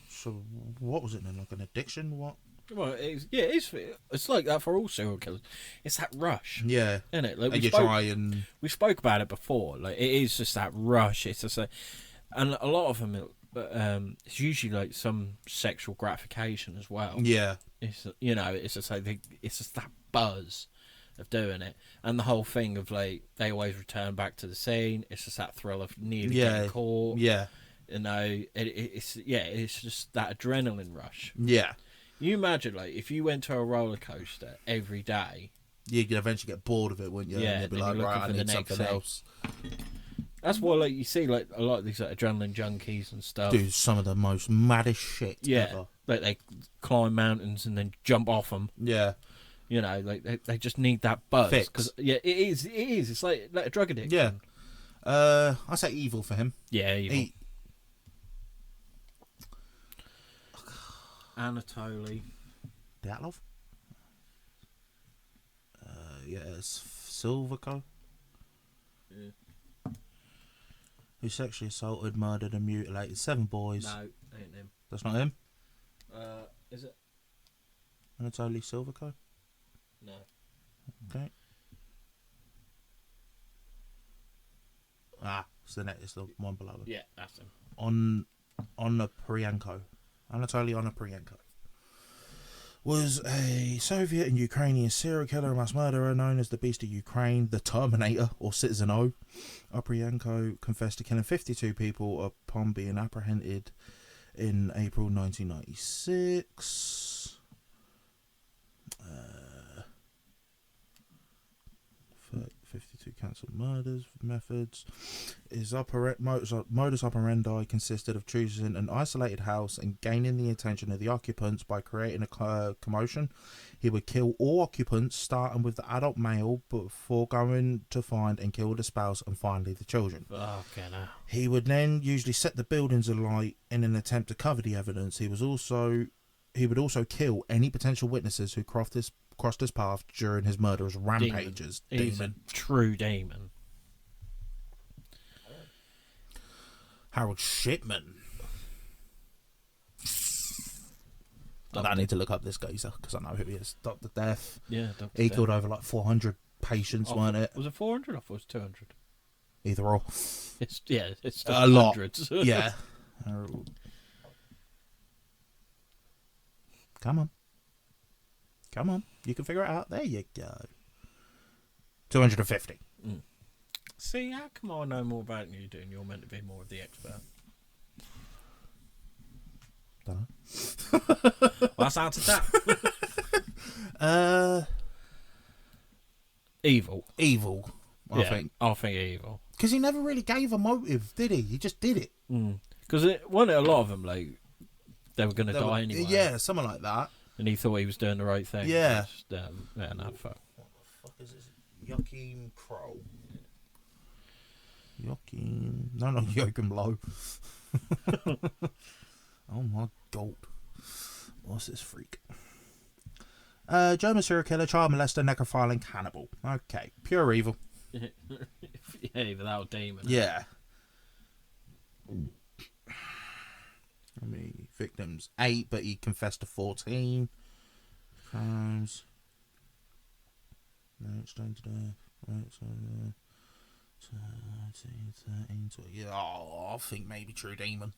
So, what was it then? Like an addiction? What? Well, it's like that for all serial killers. It's that rush. Yeah. Isn't it? Like, we spoke about it before. Like, it is just that rush. It's just and a lot of them, it's usually like some sexual gratification as well. Yeah. It's it's just like it's just that buzz of doing it, and the whole thing of like they always return back to the scene. It's just that thrill of nearly getting caught. Yeah. It's just that adrenaline rush. Yeah. You imagine like if you went to a roller coaster every day, you'd eventually get bored of it, wouldn't you? Yeah, and you'd be like, right, I need something else. That's why, like, you see, like a lot of these like, adrenaline junkies and stuff do some of the most maddest shit ever. Like they climb mountains and then jump off them. Yeah, like they just need that buzz. Because it is. It's like a drug addiction. Yeah, I say evil for him. Yeah, evil. Anatoly Dyatlov. Yes, Silverco. Yeah. Who sexually assaulted, murdered, and mutilated 7 boys. No, ain't him. That's not him. Is it? Anatoly Silverco. No. Okay. It's the one below him. Yeah, that's him. On Priyanko. Anatoly Onoprienko was a Soviet and Ukrainian serial killer and mass murderer known as the Beast of Ukraine, the Terminator, or Citizen O. Onoprienko confessed to killing 52 people upon being apprehended in April 1996. 52 cancelled murders methods. His modus operandi consisted of choosing an isolated house and gaining the attention of the occupants by creating a commotion. He would kill all occupants, starting with the adult male, before going to find and kill the spouse and finally the children. Okay, now. He would then usually set the buildings alight in an attempt to cover the evidence. He would also kill any potential witnesses who crossed his path during his murderous rampages. He's a true demon. Harold Shipman. I don't need to look up this geezer because I know who he is. Dr. Death. Yeah, Dr. He Death. killed over like 400 patients, weren't it? Was it 400 or was it 200? Either or. It's still a lot. hundreds. Yeah. Come on. You can figure it out. There you go. 250. See, how come I know more about you doing? You're meant to be more of the expert. Don't know. Well, that's out of that. Evil. I think evil. because he never really gave a motive, did he? He just did it. Because wasn't it a lot of them like they were going to die anyway? Yeah, something like that. And he thought he was doing the right thing. Yeah. Just, yeah, no, fuck. What the fuck is this? Joachim Kroll. Joachim... No, not Joachim Low. Oh my god. What's this freak? German serial killer, child molester, necrophile, cannibal. Okay, pure evil. Yeah, without demon. Yeah. I mean, victims 8, but he confessed to 14 crimes. No, it's done today. Right, so 13, 20. Yeah, I think maybe True Demon,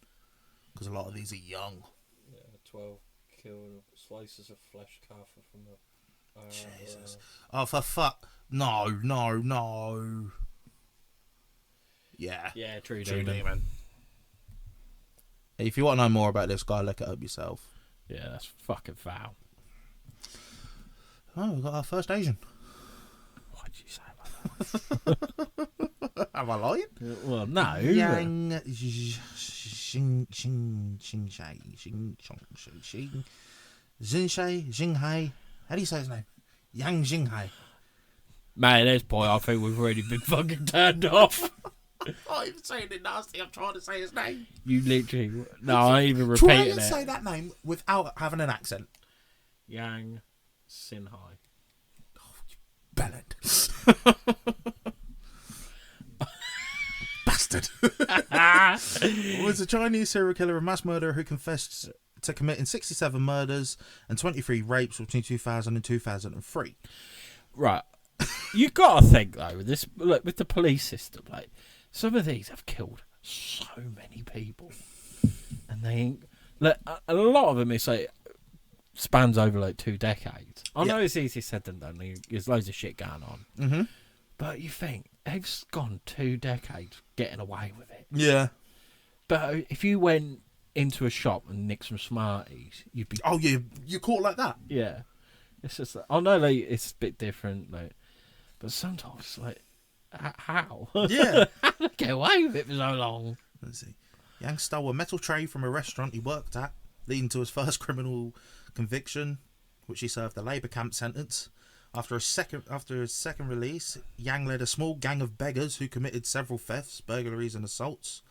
because a lot of these are young. Yeah, 12 killed slices of flesh carved from the. Jesus. Oh, for fuck. No. Yeah. Yeah, True True Demon. Demon. If you want to know more about this guy, look it up yourself. Yeah, that's fucking foul. Oh, we got our first Asian. What did you say about that? Am I lying? Well, no. Yang Xinhai. How do you say his name? Yang Xinhai. Man, at this point, I think we've already been fucking turned off. I'm not even saying it nasty. I'm trying to say his name. You literally... No, I ain't even Try repeating and it. say that name without having an accent. Yang Xinhai. Bellend. Bastard. Was a Chinese serial killer and mass murderer who confessed to committing 67 murders and 23 rapes between 2000 and 2003. Right. You got to think, though, with this, look, with the police system, like, some of these have killed so many people. And they ain't... Look, a lot of them, it's like, spans over, like, 2 decades. I know it's easier said than done. There's loads of shit going on. Mm-hmm. But you think, they've gone 2 decades getting away with it. Yeah. But if you went into a shop and nicked some Smarties, you'd be... Oh, you caught like that? Yeah. It's just like, I know like, it's a bit different, like, but sometimes, like, how? Yeah. How did I get away with it for so long? Let's see. Yang stole a metal tray from a restaurant he worked at, leading to his first criminal conviction, which he served a labour camp sentence. After his second release, Yang led a small gang of beggars who committed several thefts, burglaries and assaults.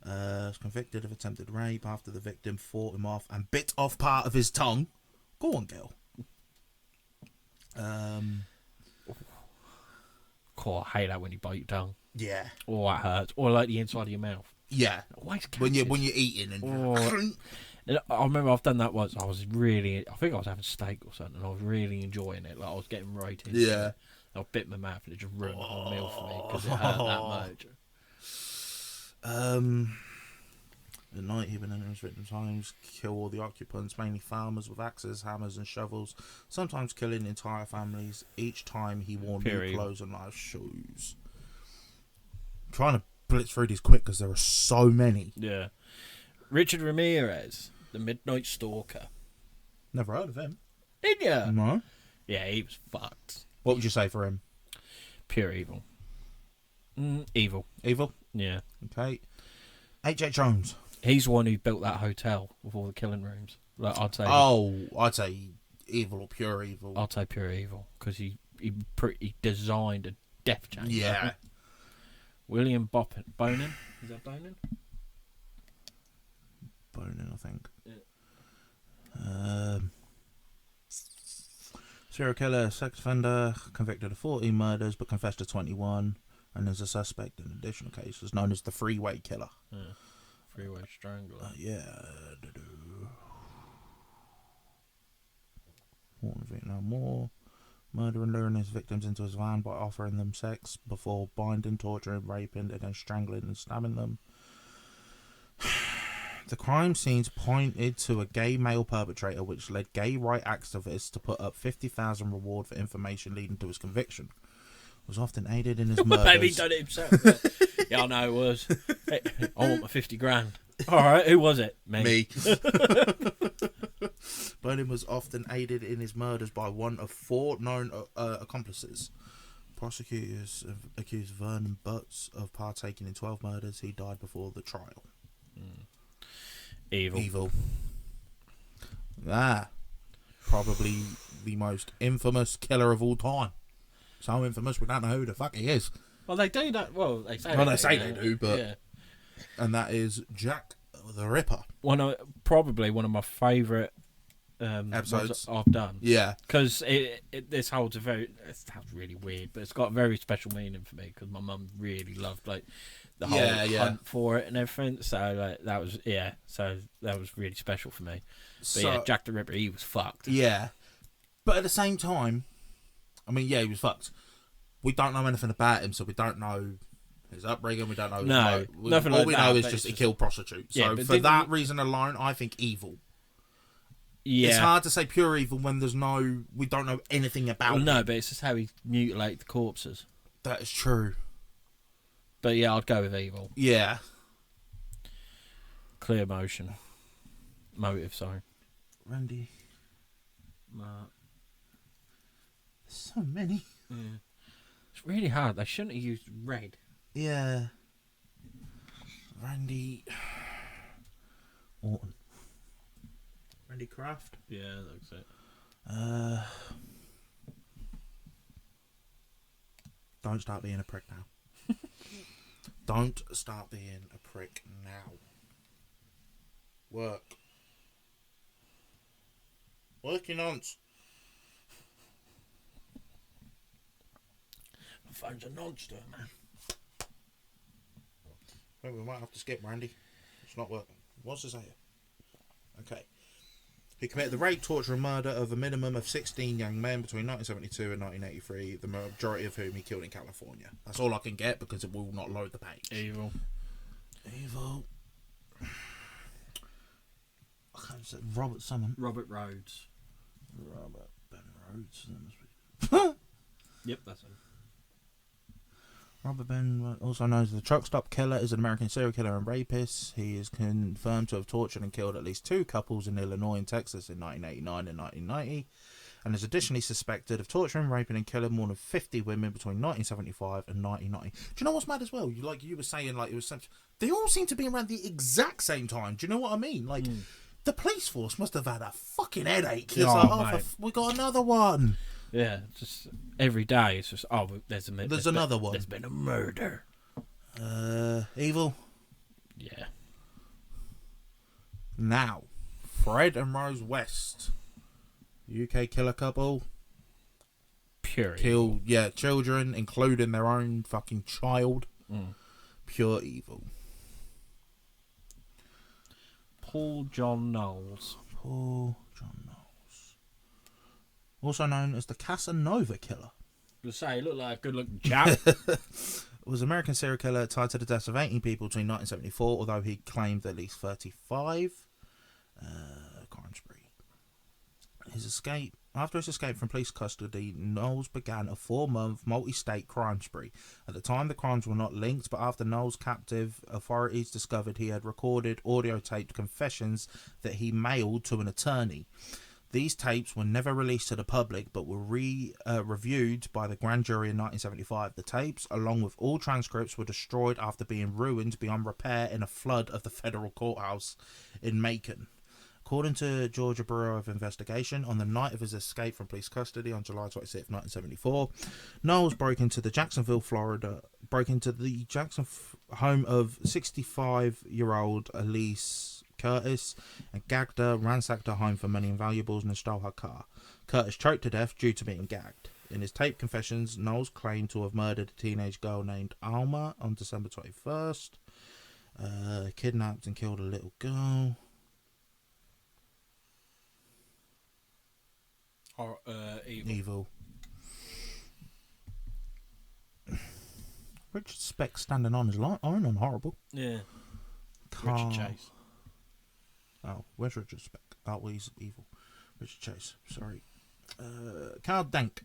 Was convicted of attempted rape after the victim fought him off and bit off part of his tongue. Go on, girl. Cool, I hate that when you bite your tongue. Yeah. Oh, that hurts. Or like the inside of your mouth. Yeah. Always when you're eating and. I remember I've done that once. I think I was having steak or something, and I was really enjoying it. Like I was getting right into it. I bit my mouth and it just ruined the whole meal for me because it hurt that much. At night, he would enter his victims' homes, kill all the occupants, mainly farmers, with axes, hammers, and shovels. Sometimes killing entire families. Each time he wore new clothes and nice shoes. I'm trying to blitz through these quick because there are so many. Yeah. Richard Ramirez, the Midnight Stalker. Never heard of him. Did ya? No. Yeah, he was fucked. What would you say for him? Pure evil. Evil. Evil? Yeah. Okay. H.H. Holmes. He's the one who built that hotel with all the killing rooms. Like I'd say. I'd say evil or pure evil. I'd say pure evil because he designed a death chamber. Yeah. William Bonin. Is that Bonin? Bonin, I think. Yeah. Serial killer, sex offender, convicted of 14 murders but confessed to 21, and is a suspect in additional cases known as the Freeway Killer. Yeah. Freeway Strangler. Vietnam War. Murder and luring his victims into his van by offering them sex before binding, torturing, raping, and then strangling and stabbing them. The crime scenes pointed to a gay male perpetrator, which led gay right activists to put up $50,000 reward for information leading to his conviction. Was often aided in his murders. Maybe he done it himself. Yeah, I know it was. Hey, I want my 50 grand. All right, who was it? Me. Bonin was often aided in his murders by one of 4 known accomplices. Prosecutors accused Vernon Butts of partaking in 12 murders. He died before the trial. Evil. Probably the most infamous killer of all time. So infamous we don't know who the fuck he is. Well, they do that. Well, they say they do, but yeah. And that is Jack the Ripper. Probably one of my favourite episodes I've done. Yeah, because this holds it sounds really weird, but it's got a very special meaning for me because my mum really loved like the whole hunt for it and everything. So that was really special for me. But yeah, Jack the Ripper, he was fucked. Yeah, but at the same time, I mean, yeah, he was fucked. We don't know anything about him, so we don't know his upbringing. We don't know. Nothing all like we that. know is just he killed prostitutes. So for that reason alone, I think evil. Yeah, it's hard to say pure evil when we don't know anything about him. No, but it's just how he mutilated the corpses. That is true. But yeah, I'd go with evil. Yeah. Clear motive, sorry. Randy. There's so many. Yeah. It's really hard. They shouldn't have used red. Yeah. Randy Orton. Randy Kraft. Yeah, that's it. Don't start being a prick now. Don't start being a prick now. Working on. My phone's a monster, man. Maybe we might have to skip Randy. It's not working. What's this here? Okay. He committed the rape, torture and murder of a minimum of 16 young men between 1972 and 1983, the majority of whom he killed in California. That's all I can get because it will not load the page. Evil. Robert Summon. Robert Rhodes. Robert Ben Rhodes. Yep, that's him. Robert Ben, also known as the Truck Stop Killer, is an American serial killer and rapist. He is confirmed to have tortured and killed at least 2 couples in Illinois and Texas in 1989 and 1990, and is additionally suspected of torturing, raping, and killing more than 50 women between 1975 and 1990. Do you know what's mad as well? You were saying, like, it was they all seem to be around the exact same time. Do you know what I mean? Like, the police force must have had a fucking headache. It's we got another one. Yeah, just every day it's just there's another one. There's been a murder. Evil. Yeah, Now, Fred and Rose West, UK killer couple. Pure Kill, children, including their own fucking child. Pure evil. Paul John Knowles. Also known as the Casanova Killer. To say, he looked like a good-looking chap. Was an American serial killer tied to the deaths of 18 people between 1974, although he claimed at least 35. Crime spree. After his escape from police custody, Knowles began a 4-month multi-state crime spree. At the time, the crimes were not linked, but after Knowles' captive, authorities discovered he had recorded audio-taped confessions that he mailed to an attorney. These tapes were never released to the public, but were reviewed by the grand jury in 1975. The tapes, along with all transcripts, were destroyed after being ruined beyond repair in a flood of the federal courthouse in Macon. According to Georgia Bureau of Investigation, on the night of his escape from police custody on July 26, 1974, Knowles broke into the home of 65-year-old Elise Curtis and gagged her, ransacked her home for money and valuables, and stole her car. Curtis choked to death due to being gagged. In his tape confessions, Knowles claimed to have murdered a teenage girl named Alma on December 21st, kidnapped and killed a little girl. Evil. Richard Speck standing on his own on horrible. Yeah. Richard Chase. Oh, where's Richard Speck? Oh, well, he's evil. Richard Chase, sorry. Karl Denk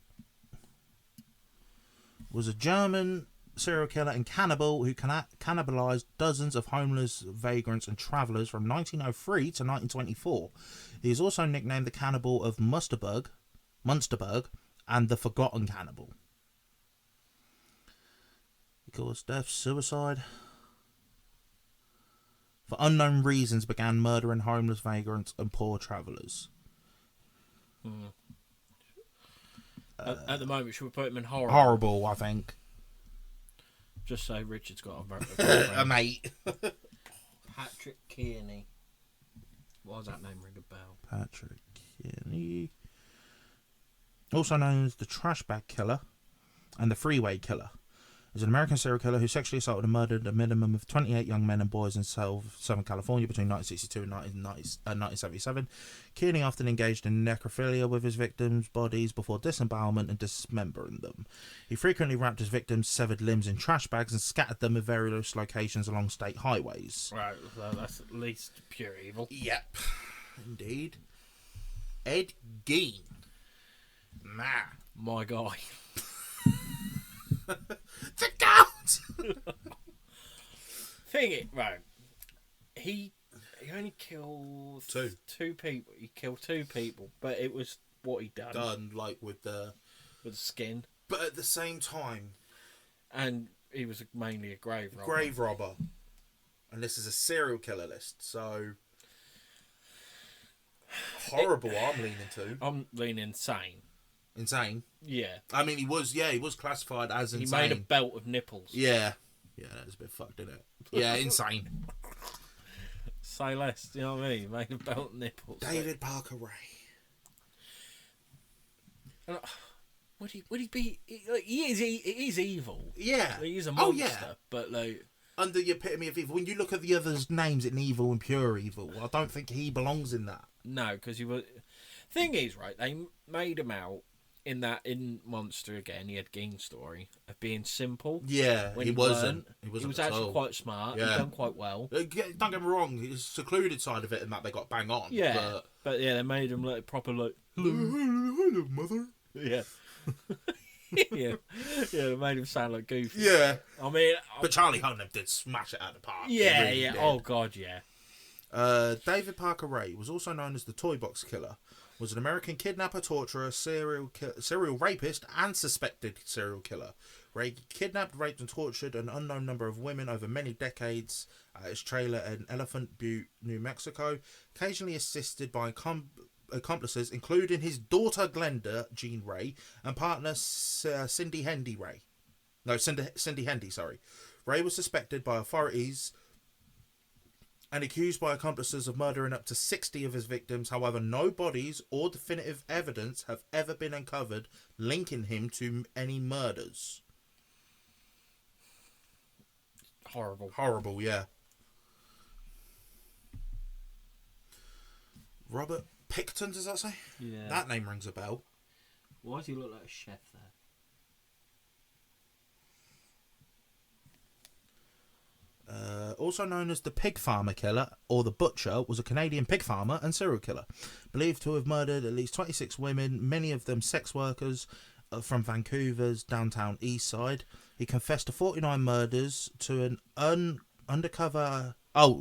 was a German serial killer and cannibal who cannibalized dozens of homeless vagrants and travellers from 1903 to 1924. He is also nicknamed the Cannibal of Munsterberg, and the Forgotten Cannibal. He caused death, suicide. For unknown reasons, began murdering homeless vagrants and poor travellers. At the moment, should we put him in horrible? Horrible, I think. Just so Richard's got a mate. Patrick Kearney. Why does that name ring a bell? Patrick Kearney. Also known as the Trash Bag Killer and the Freeway Killer. Is an American serial killer who sexually assaulted and murdered a minimum of 28 young men and boys in Southern California between 1962 and 1977. Kearney often engaged in necrophilia with his victims' bodies before disembowelment and dismembering them. He frequently wrapped his victims' severed limbs in trash bags and scattered them at various locations along state highways. Right, so that's at least pure evil. Yep, indeed. Ed Gein. My guy. The goat! Right. He only killed two people. He killed 2 people, but it was what he done. Like with the skin. But at the same time, and he was mainly a grave robber. And this is a serial killer list, so horrible. I'm leaning insane. Insane? Yeah. I mean, he was classified as insane. He made a belt of nipples. Yeah. Yeah, that was a bit fucked, isn't it? Yeah, insane. Say less, you know what I mean? He made a belt of nipples. David Parker Ray. Would he be... He is evil. Yeah. He is a monster, but like... Under the epitome of evil. When you look at the others' names in evil and pure evil, I don't think he belongs in that. No, because he was... Thing is, right, they made him out in Monster again. He had Gein story of being simple. Yeah, when he wasn't. He was actually quite smart. Yeah. He done quite well. Don't get me wrong. It's a secluded side of it, and that they got bang on. Yeah, but yeah, they made him look proper like hello, mother. Yeah. yeah, they made him sound like Goofy. Yeah, I mean, but Charlie Hunnam did smash it out of the park. Yeah, really did. Oh god, yeah. David Parker Ray was also known as the Toy Box Killer. Was an American kidnapper, torturer, serial rapist, and suspected serial killer. Ray kidnapped, raped, and tortured an unknown number of women over many decades at his trailer in Elephant Butte, New Mexico, occasionally assisted by accomplices, including his daughter Glenda Jean Ray and partner Cindy Hendy Ray. No, Cindy Hendy, sorry. Ray was suspected by authorities and accused by accomplices of murdering up to 60 of his victims. However, no bodies or definitive evidence have ever been uncovered linking him to any murders. Horrible, yeah. Robert Picton, does that say? Yeah. That name rings a bell. Why does he look like a chef there? Also known as the Pig Farmer Killer, or the Butcher, was a Canadian pig farmer and serial killer, believed to have murdered at least 26 women, many of them sex workers from Vancouver's downtown east side. He confessed to 49 murders to an undercover...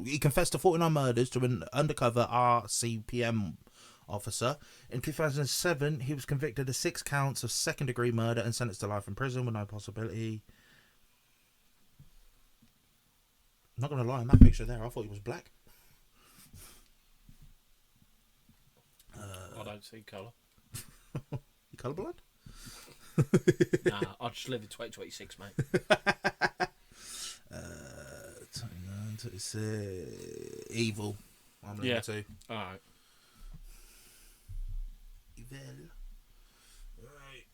he confessed to 49 murders to an undercover RCPM officer. In 2007, he was convicted of 6 counts of second-degree murder and sentenced to life in prison with no possibility... I'm not going to lie, in that picture there, I thought he was black. I don't see colour. You colourblind? Nah, I just live in 2026, mate. 29, 26. Evil. I'm leaving too. Alright. Evil. Right.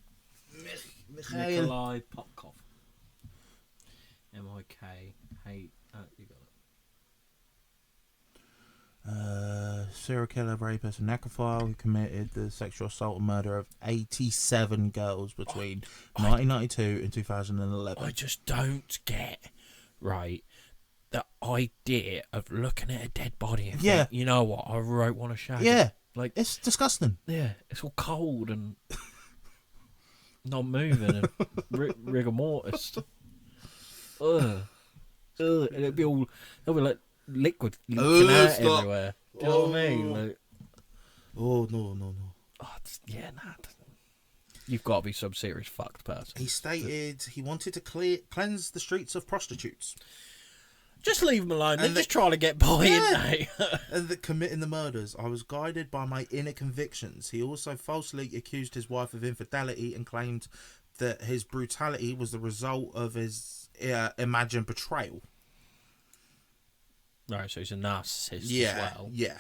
Nikolai Popkov. M-I-K. Hate. You got it. Serial killer, rapist, and necrophile who committed the sexual assault and murder of 87 girls between 1992 and 2011. I just don't get, right, the idea of looking at a dead body and think, you know what, I wrote one of shag. Yeah. Like, it's disgusting. Yeah, it's all cold and not moving and rigor mortis. Ugh. And it'll be like liquid leaking out everywhere. Do you know what I mean? Like, no. You've got to be some serious fucked person. He stated he wanted to cleanse the streets of prostitutes. Just leave them alone. They're just trying to get by, ain't they? And committing the murders. I was guided by my inner convictions. He also falsely accused his wife of infidelity and claimed that his brutality was the result of his imagined betrayal. Right, so he's a narcissist as well. Yeah.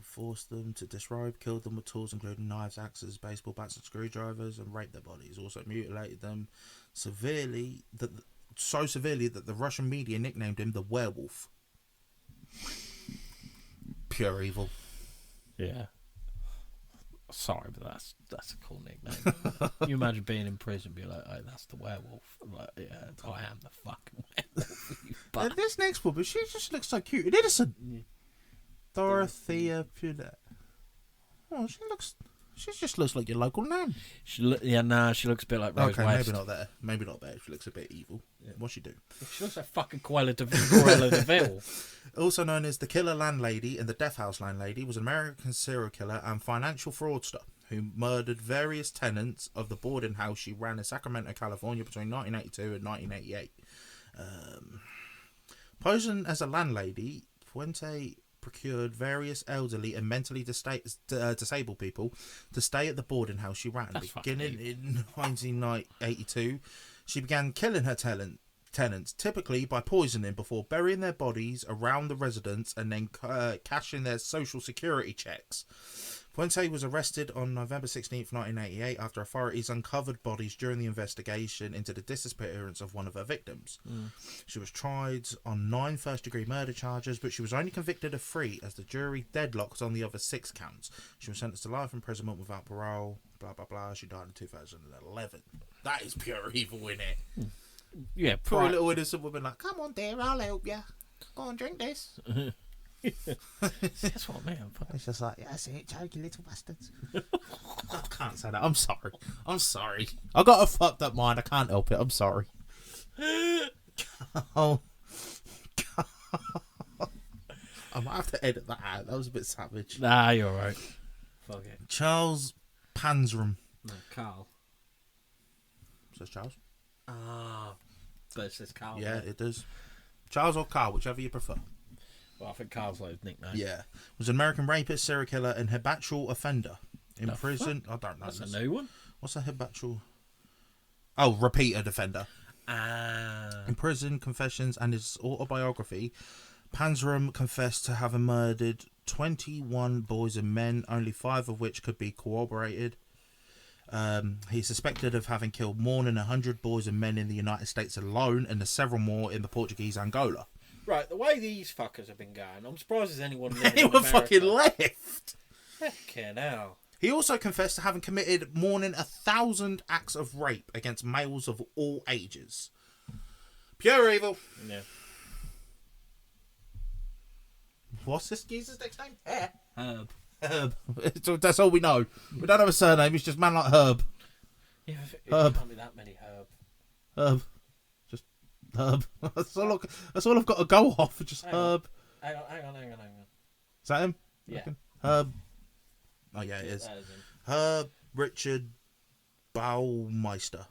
Forced them to disrobe, killed them with tools including knives, axes, baseball bats and screwdrivers, and raped their bodies. Also mutilated them so severely that the Russian media nicknamed him the Werewolf. Pure evil. Yeah. Sorry, but that's a cool nickname. You imagine being in prison and be like, oh, that's the werewolf. I'm like, yeah, I am the fucking werewolf. This next woman, she just looks so cute and innocent. Yeah. Dorothea Pudet. Oh, she just looks like your local name. She looks a bit like Rose West. Maybe not there. She looks a bit evil. Yeah. What's she do? She looks like fucking Cruella de Vil. Also known as the Killer Landlady and the Death House Landlady, was an American serial killer and financial fraudster who murdered various tenants of the boarding house she ran in Sacramento, California between 1982 and 1988. Posing as a landlady, Puente procured various elderly and mentally disabled people to stay at the boarding house she ran. Beginning in 1982, she began killing her tenants, typically by poisoning, before burying their bodies around the residence and then cashing their social security checks. Puente was arrested on November 16th, 1988 after authorities uncovered bodies during the investigation into the disappearance of one of her victims. She was tried on 9 first-degree murder charges, but she was only convicted of 3 as the jury deadlocked on the other 6 counts. She was sentenced to life imprisonment without parole, blah, blah, blah. She died in 2011. That is pure evil, innit? Yeah, poor little innocent woman like, come on dear, I'll help you. Go and drink this. That's what I mean. It's just like, yeah, that's it, choke, you little bastards. I can't say that. I'm sorry. I got a fucked up mind. I can't help it. I'm sorry. Oh. I might have to edit that out. That was a bit savage. Nah, you're right. Fuck it. Charles Panzram. No, Carl. Says Charles. But it says Carl. Yeah, it does. Charles or Carl, whichever you prefer. Well, I think Carl's like his nickname. Yeah. Was an American rapist, serial killer, and habitual offender. In prison. I don't know. That's a new one. What's a habitual? Oh, repeated offender. In prison confessions and his autobiography, Panzram confessed to having murdered 21 boys and men, only 5 of which could be corroborated. He's suspected of having killed more than 100 boys and men in the United States alone, and there's several more in the Portuguese Angola. Right, the way these fuckers have been going, I'm surprised there's anyone fucking left. Fucking hell. He also confessed to having committed more than 1,000 acts of rape against males of all ages. Pure evil. Yeah. What's this geezer's next name? Herb. Herb. That's all we know. We don't have a surname. It's just man like Herb. Yeah, Herb. Can't be that many Herb. Herb. Just Herb. That's all I've got to go off. Just Herb. Hang on. Is that him? Yeah. Herb. Oh yeah, it is. That is him. Herb Richard Baumeister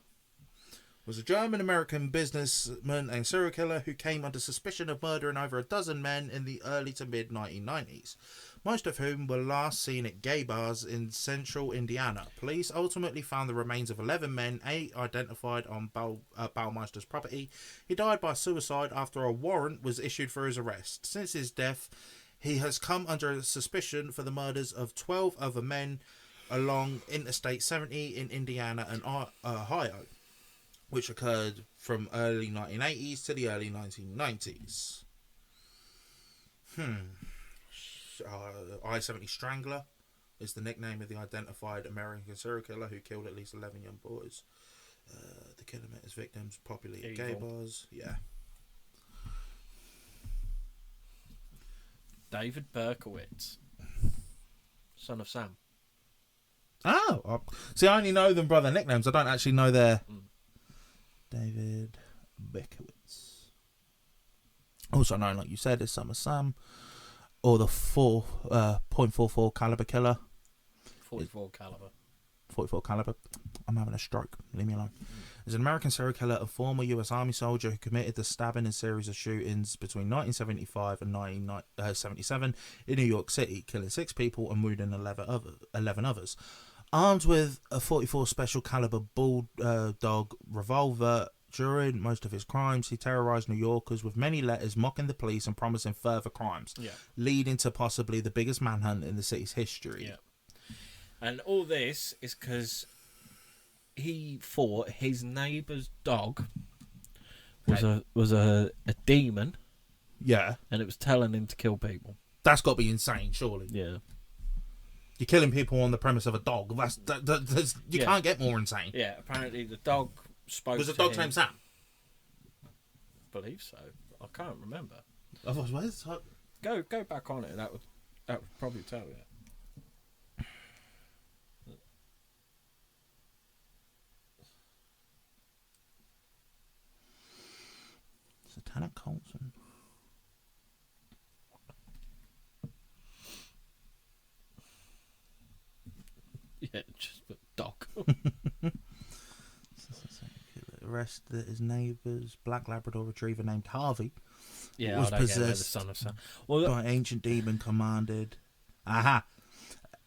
was a German-American businessman and serial killer who came under suspicion of murdering over a dozen men in the early to mid-1990s, most of whom were last seen at gay bars in central Indiana. Police ultimately found the remains of 11 men, 8 identified on Baumeister's property. He died by suicide after a warrant was issued for his arrest. Since his death, he has come under suspicion for the murders of 12 other men along Interstate 70 in Indiana and Ohio, which occurred from early 1980s to the early 1990s. I-70 Strangler is the nickname of the identified American serial killer who killed at least 11 young boys. The killer met his victims popularly at gay bars. Yeah. David Berkowitz, son of Sam. Oh, see, I only know them by their nicknames. I don't actually know their... David Berkowitz. Also known, like you said, as Son of Sam, or the .44 caliber killer. 44 caliber. 44 caliber. I'm having a stroke. Leave me alone. Is an American serial killer and former US Army soldier who committed the stabbing and series of shootings between 1975 and 1977 in New York City, killing 6 people and wounding 11 others. Armed with a .44 special caliber bulldog revolver, during most of his crimes, he terrorized New Yorkers with many letters mocking the police and promising further crimes, leading to possibly the biggest manhunt in the city's history. Yeah. And all this is because he thought his neighbour's dog was a demon. Yeah. And it was telling him to kill people. That's got to be insane, surely. Yeah. You're killing people on the premise of a dog. You can't get more insane. Yeah, apparently the dog spoke Was to the dog's him. name Sam? I believe so. I can't remember. Go Go back on it. That would probably tell you. Satanic Colson. Yeah, just a dog. Arrested his neighbour's black Labrador retriever named Harvey. Yeah, was possessed the son of Sam. Well, by an ancient demon commanded.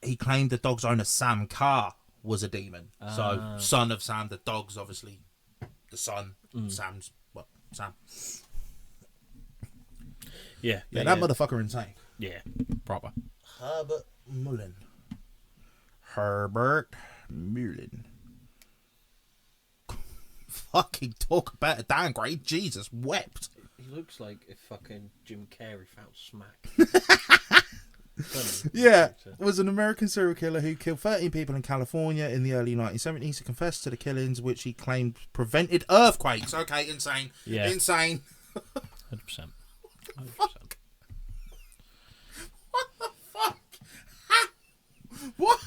He claimed the dog's owner Sam Carr was a demon. So son of Sam, the dog's obviously the son. Sam. Yeah, that motherfucker insane. Yeah, proper. Herbert Mullen. Fucking talk about a downgrade. Jesus wept. He looks like if fucking Jim Carrey felt smack. Yeah, was an American serial killer who killed 13 people in California in the early 1970s. He confessed to the killings, which he claimed prevented earthquakes. Okay, insane. Yeah. Insane. 100%. Fuck. What the fuck? What?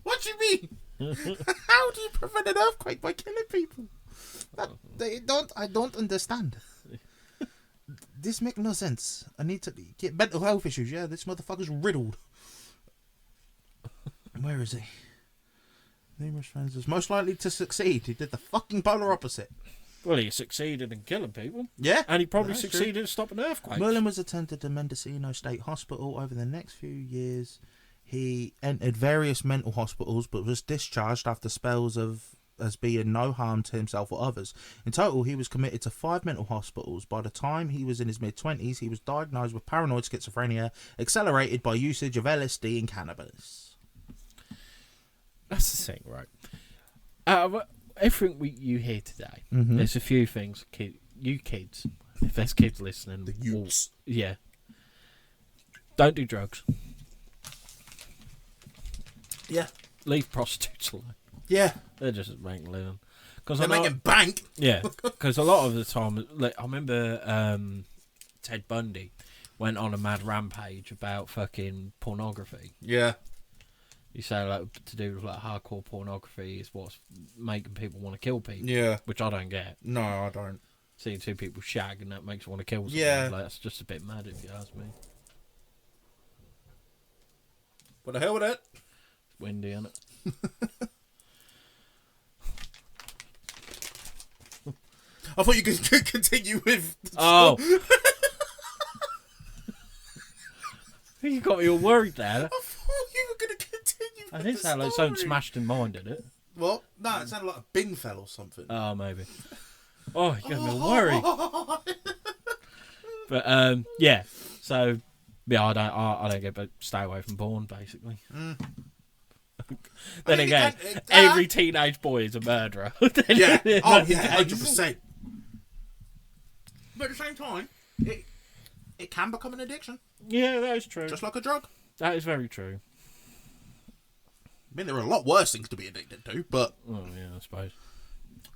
What do you mean? How do you prevent an earthquake by killing people? I don't understand. This makes no sense. I need to get mental health issues. Yeah, this motherfucker's riddled. Where is he? Numerous friends was most likely to succeed. He did the fucking polar opposite. Well, he succeeded in killing people. Yeah. And he probably succeeded in stopping earthquakes. Merlin was attended to Mendocino State Hospital. Over the next few years, he entered various mental hospitals, but was discharged after spells of as being no harm to himself or others. In total, he was committed to 5 mental hospitals. By the time he was in his mid-20s, he was diagnosed with paranoid schizophrenia, accelerated by usage of LSD and cannabis. That's the thing, right? Everything you hear today, there's a few things, you kids, if there's kids listening, the youths. Yeah. Don't do drugs. Yeah. Leave prostitutes alone. Yeah. They're just making a living. They're making bank. Yeah. Because a lot of the time, like, I remember Ted Bundy went on a mad rampage about fucking pornography. Yeah. You say, like, to do with, like, hardcore pornography is what's making people want to kill people. Yeah. Which I don't get. No, I don't. Seeing two people shag and that makes you want to kill someone. Yeah. Like, that's just a bit mad if you ask me. What the hell with it? It's windy, isn't it? I thought you could continue with... Oh. You got me all worried there. I thought you were going to continue I did sound like something smashed in mine, did it? What? No, it sounded like a bin fell or something. Oh, maybe. Oh, you got me all worried. But, yeah. So, yeah, I don't get, but stay away from porn, basically. Then again, every teenage boy is a murderer. Yeah. Oh, yeah, 100%. But at the same time, it can become an addiction. Yeah, that is true. Just like a drug. That is very true. I mean, there are a lot worse things to be addicted to, but... Oh, yeah, I suppose.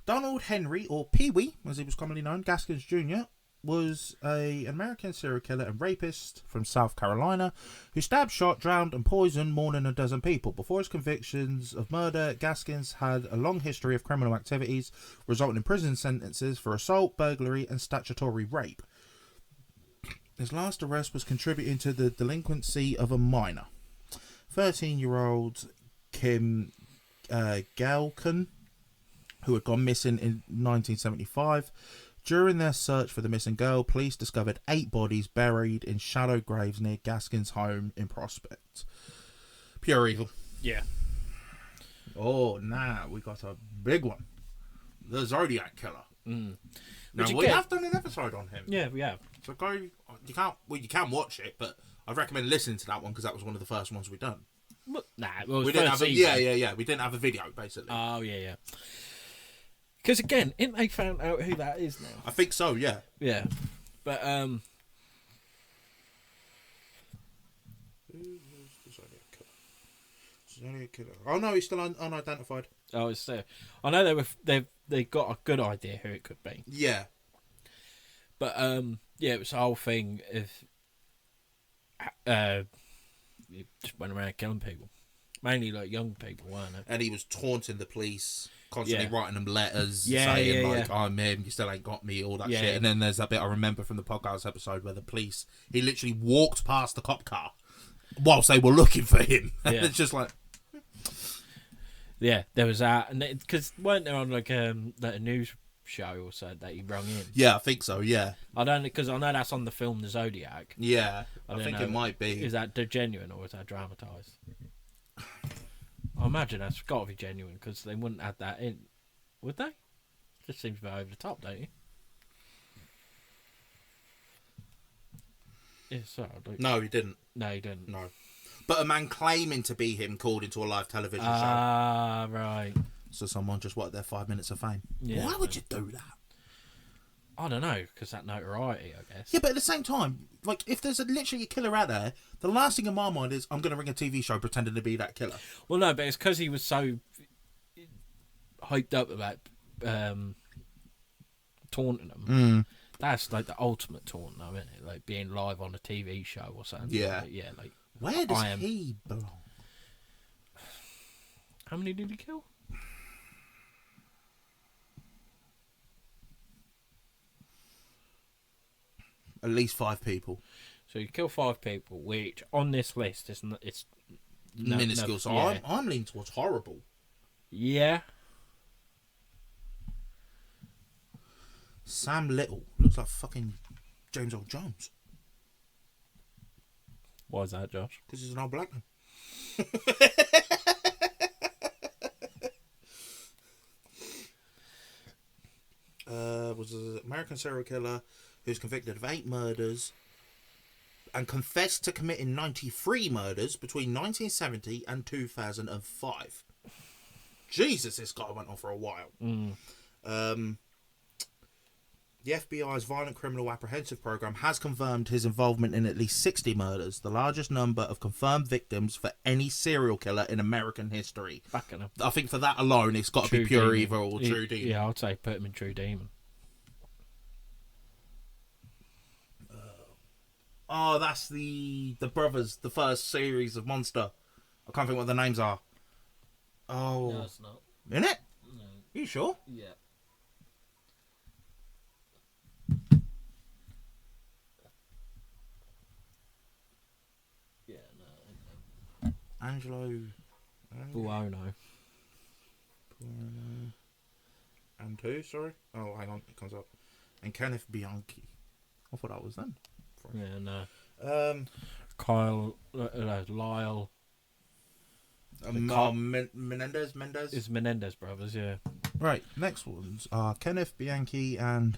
Donald Henry, or Pee-wee, as he was commonly known, Gaskins Jr., was an American serial killer and rapist from South Carolina who stabbed, shot, drowned and poisoned more than a dozen people. Before his convictions of murder, Gaskins had a long history of criminal activities, resulting in prison sentences for assault, burglary and statutory rape. His last arrest was contributing to the delinquency of a minor. 13-year-old Kim Galkin, who had gone missing in 1975. During their search for the missing girl, police discovered 8 bodies buried in shallow graves near Gaskin's home in Prospect. Pure evil. Yeah. Oh, now we got a big one. The Zodiac Killer. Now, we have done an episode on him. Yeah, we have. So go... You can watch it, but I'd recommend listening to that one because that was one of the first ones we've done. Nah, well, we didn't have yeah. We didn't have a video, basically. Oh, yeah. Because again, ain't they found out who that is now? I think so, yeah. Yeah. But, Zodiac Killer. Oh, no, he's still unidentified. Oh, it's there. I know they got a good idea who it could be. Yeah. But, yeah, it was the whole thing of... he just went around killing people. Mainly, like, young people, weren't it? And he was taunting the police, constantly writing them letters, saying, I'm him, you still ain't got me, all that shit. And then there's that bit I remember from the podcast episode where the police, he literally walked past the cop car whilst they were looking for him. And it's just like... Yeah, there was that. And because weren't there on, like a news show or so that he rung in? Yeah, I think so, yeah. Because I know that's on the film The Zodiac. Yeah, I think it might be. Is that genuine or is that dramatised? I imagine that's got to be genuine because they wouldn't add that in, would they? Just seems a bit over the top, don't you? Yeah, sorry. No, he didn't. No, he didn't. No. But a man claiming to be him called into a live television show. Ah, right. So someone just wanted their 5 minutes of fame. Yeah, why would you do that? I don't know, because that notoriety, I guess. Yeah, but at the same time, like, if there's literally a killer out there, the last thing in my mind is, I'm going to ring a TV show pretending to be that killer. Well, no, but it's because he was so hyped up about taunting them. That's, like, the ultimate taunt, though, isn't it? Like, being live on a TV show or something. Yeah. Yeah, like... Where does he belong? How many did he kill? At least 5 people. So you kill 5 people, which on this list it's minuscule. So yeah. I'm leaning towards horrible. Yeah. Sam Little looks like fucking James Earl Jones. Why is that, Josh? Because he's an old black man. was an American serial killer who's convicted of 8 murders and confessed to committing 93 murders between 1970 and 2005. Jesus, this guy went on for a while. The FBI's Violent Criminal Apprehensive Program has confirmed his involvement in at least 60 murders, the largest number of confirmed victims for any serial killer in American history. I think for that alone, it's got to be pure evil or true demon. Yeah, I'd say put him in true demon. That's the brothers, the first series of Monster. I can't think what the names are. Oh, no, it's not. In it? No. You sure? Yeah. Yeah, no. Angelo Buono. And who? Sorry. Oh, hang on, it comes up. And Kenneth Bianchi. I thought that was them. Yeah, no. Kyle, Lyle. Menendez. It's Menendez brothers, yeah. Right. Next ones are Kenneth Bianchi and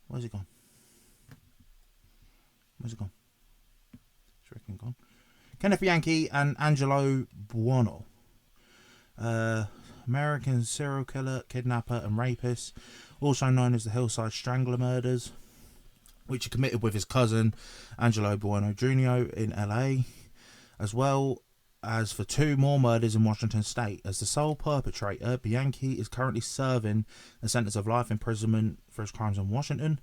where's he gone? It's freaking gone. Kenneth Bianchi and Angelo Buono. American serial killer, kidnapper, and rapist, also known as the Hillside Strangler murders, which he committed with his cousin Angelo Buono Jr. in LA, as well as for 2 more murders in Washington State. As the sole perpetrator, Bianchi is currently serving a sentence of life imprisonment for his crimes in Washington.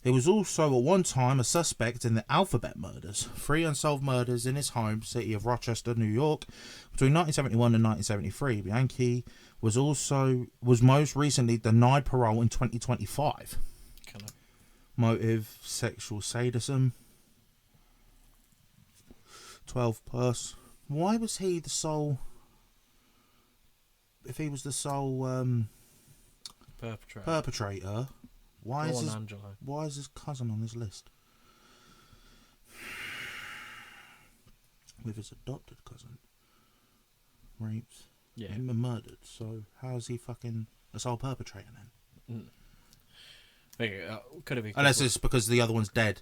He was also at one time a suspect in the Alphabet murders, 3 unsolved murders in his home city of Rochester, New York, between 1971 and 1973. Bianchi was most recently denied parole in 2025. Motive: sexual sadism. 12 plus. Why was he the sole? If he was the sole perpetrator, why is his cousin on his list? With his adopted cousin, raped, and murdered. So how is he fucking the sole perpetrator then? Could have been. Unless it's because the other one's dead.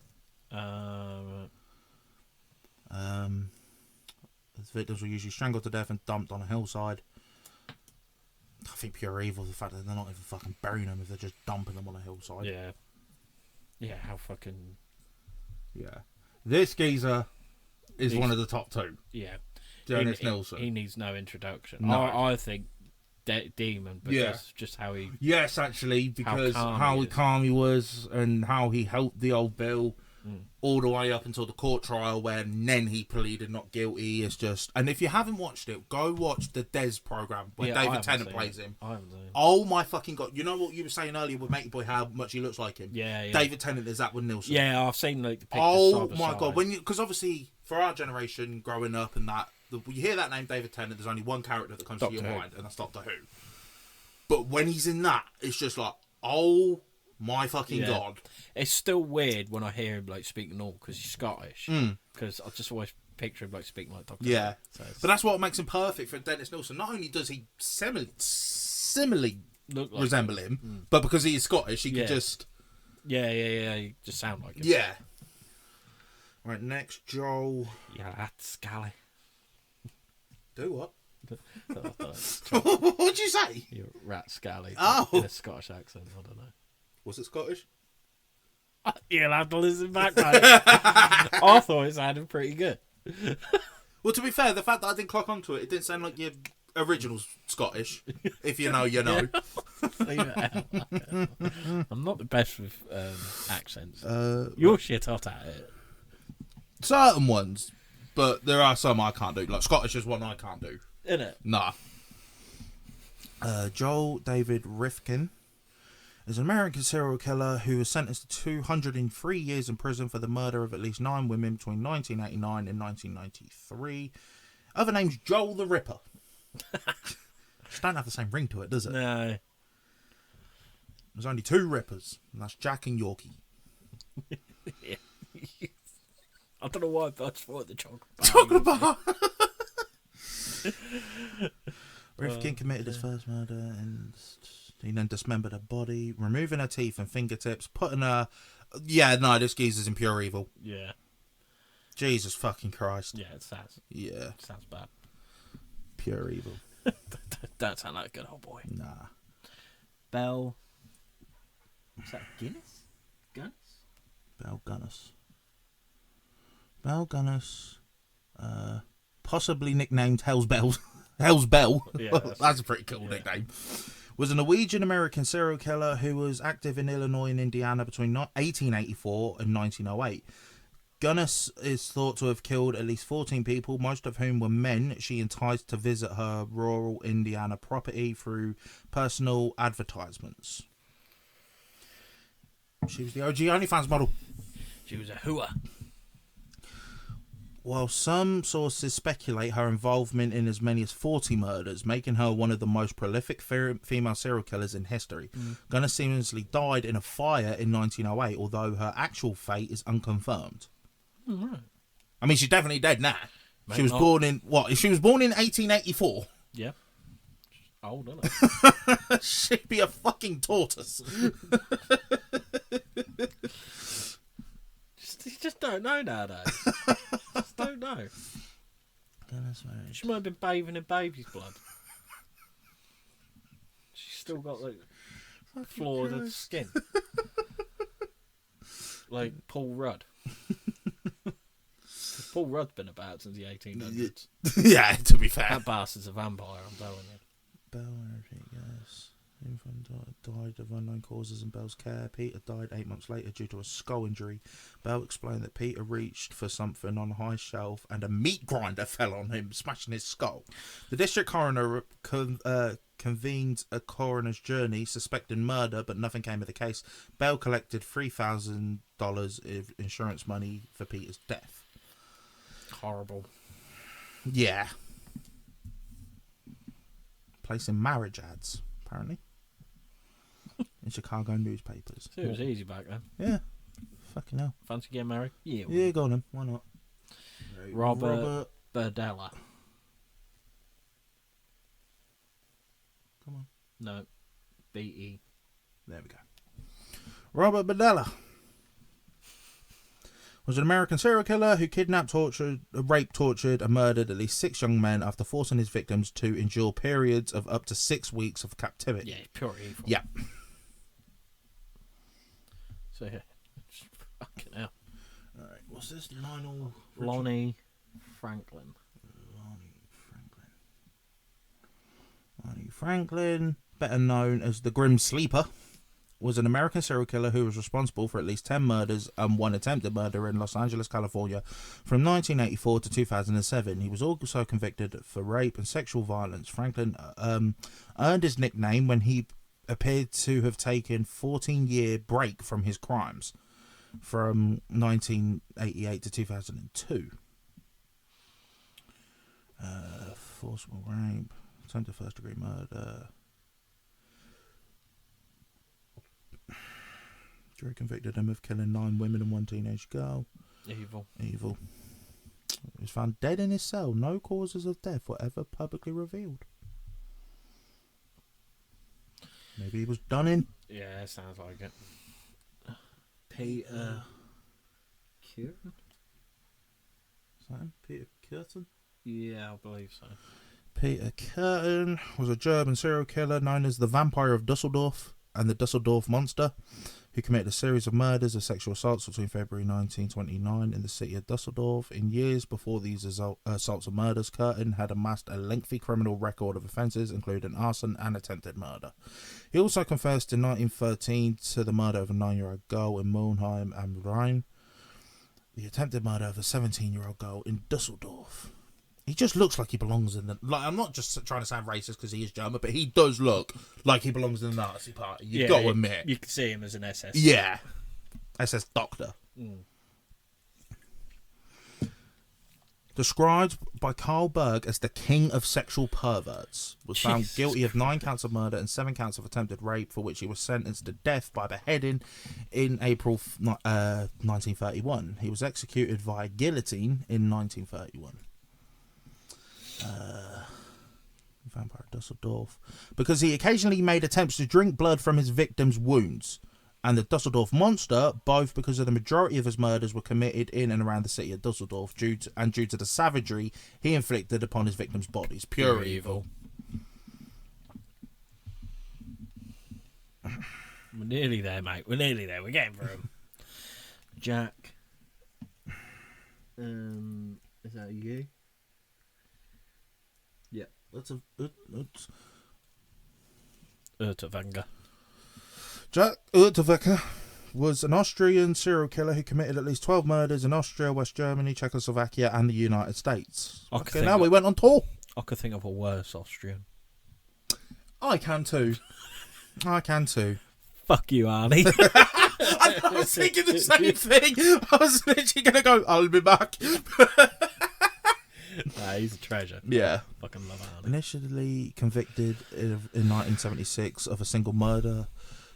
The victims were usually strangled to death and dumped on a hillside. I think pure evil, the fact that they're not even fucking burying them if they're just dumping them on a hillside. Yeah. Yeah, how fucking... Yeah. This geezer is one of the top 2. Yeah. Dennis Nilsen. He needs no introduction. No. I think Demon, because just how he... Yes, actually, because how calm he was and how he helped the old Bill all the way up until the court trial when then he pleaded not guilty. It's just... And if you haven't watched it, go watch the Des program where David Tennant plays him. I haven't seen it. Oh my fucking God. You know what you were saying earlier with Matey Boy, how much he looks like him? Yeah. David Tennant is that with Nilsen. Yeah, I've seen like the pictures. Oh my God. Because obviously, for our generation growing up and that, you hear that name David Tennant, there's only one character that comes to your mind, and that's Doctor Who. But when he's in that, it's just like, oh my fucking God. It's still weird when I hear him like speaking normal because he's Scottish. Because I just always picture him like speaking like Doctor Who. Yeah. But that's what makes him perfect for Dennis Nilsen. Not only does he similarly resemble him, but because he is Scottish, he can just... Yeah. You just sound like him. Yeah. Right, next, Joel... Yeah, that's Scally. Do what? What'd you say? You're rat scally. Oh. In a Scottish accent. I don't know. Was it Scottish? You'll have to listen back, mate. I thought it sounded pretty good. Well, to be fair, the fact that I didn't clock onto it, it didn't sound like your original Scottish. If you know, you know. I'm not the best with accents. You're shit hot at it. Certain ones, but there are some I can't do. Like Scottish is one I can't do. Isn't it? Nah. Joel David Rifkin is an American serial killer who was sentenced to 203 years in prison for the murder of at least 9 women between 1989 and 1993. Other name's Joel the Ripper. Just don't have the same ring to it, does it? No. There's only 2 Rippers, and that's Jack and Yorkie. I don't know why, but I just thought the chocolate bar. Chocolate bar! Rifkin committed his first murder in He then dismembered her body, removing her teeth and fingertips, putting her... Yeah, no, this geezer's in pure evil. Yeah. Jesus fucking Christ. Yeah, it sounds... Yeah. It sounds bad. Pure evil. Don't sound like a good old boy. Nah. Bell... Is that Guinness? Gunness? Bell Gunness. Bell Gunness. Possibly nicknamed Hell's Bells. Hell's Bell. Yeah, that's a pretty cool nickname. Was a Norwegian-American serial killer who was active in Illinois and Indiana between 1884 and 1908. Gunness is thought to have killed at least 14 people, most of whom were men she enticed to visit her rural Indiana property through personal advertisements. She was the OG OnlyFans model. She was a hooer. While some sources speculate her involvement in as many as 40 murders, making her one of the most prolific female serial killers in history. Gunness seemingly died in a fire in 1908, although her actual fate is unconfirmed. Right. I mean, she's definitely dead now. Mate, she was born in... What? She was born in 1884? Yeah. Old, isn't it? She'd be a fucking tortoise. You just don't know nowadays. Just don't know. She might have been bathing in baby's blood. She's still got the floor of the skin. Like Paul Rudd. Paul Rudd's been about since the 1800s. Yeah, to be fair. That bastard's a vampire, I'm telling you. Bell, yes. Died of unknown causes in Bell's care. Peter died 8 months later due to a skull injury. Bell explained that Peter reached for something on a high shelf and a meat grinder fell on him, smashing his skull. The district coroner convened a coroner's jury suspecting murder, but nothing came of the case. Bell collected $3,000 of insurance money for Peter's death. Horrible. Yeah. Placing marriage ads, apparently. In Chicago newspapers. So it was easy back then. Yeah. Fucking hell. Fancy getting married? Yeah. Yeah, go on then. Why not? Robert Berdella. Come on. No. B-E. There we go. Robert Berdella was an American serial killer who kidnapped, raped, tortured, and murdered at least 6 young men after forcing his victims to endure periods of up to 6 weeks of captivity. Yeah, pure evil. Yeah. So, yeah. Fucking hell. Alright, what's this? Lionel... Lonnie Franklin. Lonnie Franklin, better known as the Grim Sleeper, was an American serial killer who was responsible for at least 10 murders and 1 attempted murder in Los Angeles, California from 1984 to 2007. He was also convicted for rape and sexual violence. Franklin earned his nickname when he appeared to have taken a 14-year break from his crimes from 1988 to 2002. Forcible rape, attempted first-degree murder. Jury convicted him of killing 9 women and 1 teenage girl. Evil. He was found dead in his cell. No causes of death were ever publicly revealed. Maybe he was done in. Yeah, it sounds like it. Peter Curtin? Is that him? Peter Curtin? Yeah, I believe so. Peter Curtin was a German serial killer known as the Vampire of Dusseldorf and the Dusseldorf Monster, who committed a series of murders and sexual assaults between February 1929 in the city of Dusseldorf. In years before these assaults and murders, Curtin had amassed a lengthy criminal record of offences, including arson and attempted murder. He also confessed in 1913 to the murder of a 9-year-old girl in Mülheim am Rhein, the attempted murder of a 17-year-old girl in Dusseldorf. He just looks like he belongs in the... Like, I'm not just trying to sound racist because he is German, but he does look like he belongs in the Nazi party. You've got to admit. You can see him as an SS. Yeah. SS Doctor. Mm. Described by Carl Berg as the king of sexual perverts, was found guilty of 9 counts of murder and 7 counts of attempted rape, for which he was sentenced to death by beheading in April 1931. He was executed via guillotine in 1931. Vampire Dusseldorf. Because he occasionally made attempts to drink blood from his victims' wounds. And the Dusseldorf Monster, both because of the majority of his murders were committed in and around the city of Dusseldorf due to the savagery he inflicted upon his victims' bodies. Pure evil. We're nearly there, mate. We're nearly there. We're getting through them. Jack. Is that you? Yeah. That's Urtevanger. Jack Urtevanger was an Austrian serial killer who committed at least 12 murders in Austria, West Germany, Czechoslovakia, and the United States. Okay, now we went on tour. I could think of a worse Austrian. I can too. Fuck you, Arnie. I was thinking the same thing. I was literally going to go, I'll be back. Nah, he's a treasure. Yeah. Fucking love Arnie. Initially convicted in 1976 of a single murder,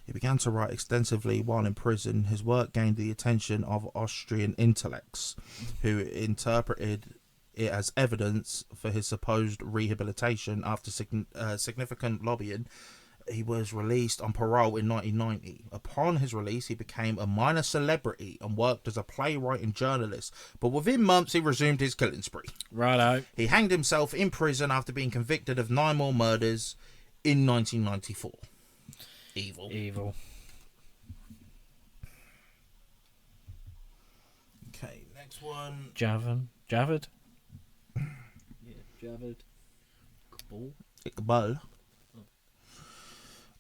he began to write extensively while in prison. His work gained the attention of Austrian intellects, who interpreted it as evidence for his supposed rehabilitation. After significant lobbying, he was released on parole in 1990. Upon his release, he became a minor celebrity and worked as a playwright and journalist. But within months, he resumed his killing spree. Righto. He hanged himself in prison after being convicted of 9 more murders in 1994. Evil. Okay, next one. Javid. Yeah, Javid. Iqbal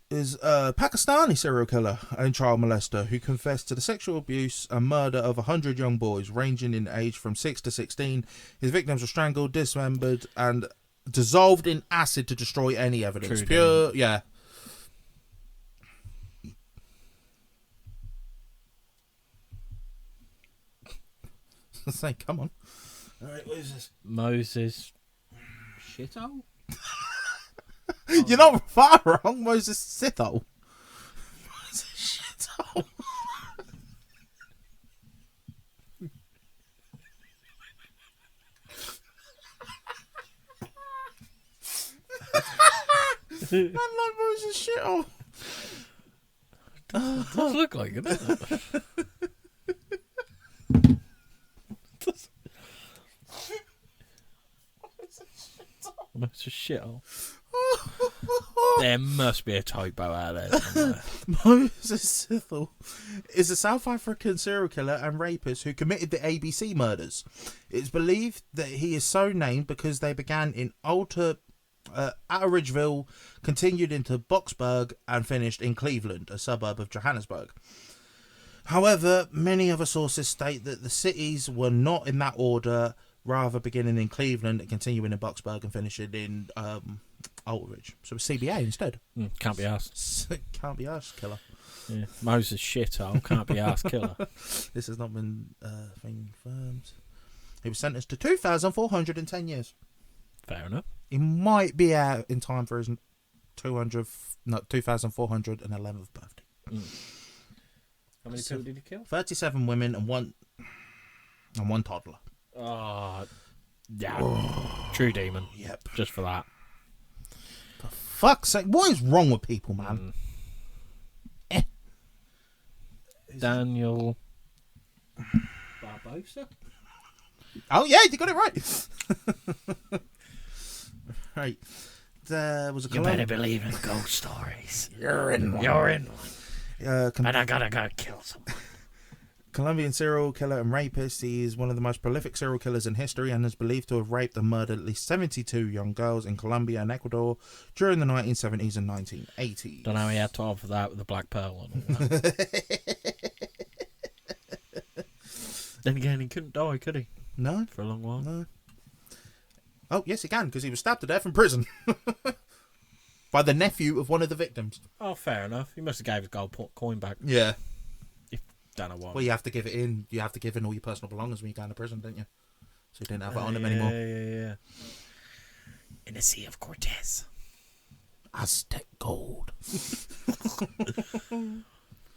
is a Pakistani serial killer and child molester who confessed to the sexual abuse and murder of 100 young boys ranging in age from 6 to 16. His victims were strangled, dismembered, and dissolved in acid to destroy any evidence. True, yeah. Say, come on. All right, what is this? Moses. Shithole? You're not far wrong, Moses Sithole. Moses Shithole. Man like Moses Shithole. Does look like it, doesn't it? It's a shithole. There must be a typo out there somewhere. Moses Sithole is a South African serial killer and rapist who committed the ABC murders. It's believed that he is so named because they began in Atteridgeville, continued into Boksburg, and finished in Cleveland, a suburb of Johannesburg. However, many other sources state that the cities were not in that order, rather beginning in Cleveland and continuing in Boksburg and finishing in Aldridge. So it's CBA instead. Can't be asked. Can't be asked, killer. Yeah. Moses shithole, can't be asked, killer. This has not been confirmed. He was sentenced to 2,410 years. Fair enough. He might be out in time for his 2,411th birthday. How many people did he kill? 37 women and one toddler. Oh, yeah. True demon. Yep. Just for that. For fuck's sake, what is wrong with people, man? Daniel Barbosa? Oh, yeah, you got it right. Right. There was a You better believe in ghost stories. You're in one. You're in one. And I gotta kill someone. Colombian serial killer and rapist. He is one of the most prolific serial killers in history and is believed to have raped and murdered at least 72 young girls in Colombia and Ecuador during the 1970s and 1980s. Don't know how he had time for that with the black pearl on all that. Then again, he couldn't die, could he? No. For a long while. No. Oh, yes, he can, because he was stabbed to death in prison. By the nephew of one of the victims. Oh, fair enough. He must have gave his gold coin back. Yeah. Don't know what. Well, you have to give it in. You have to give in all your personal belongings when you go into prison, don't you? So you didn't have it on him anymore. Yeah. In the Sea of Cortez. Aztec gold.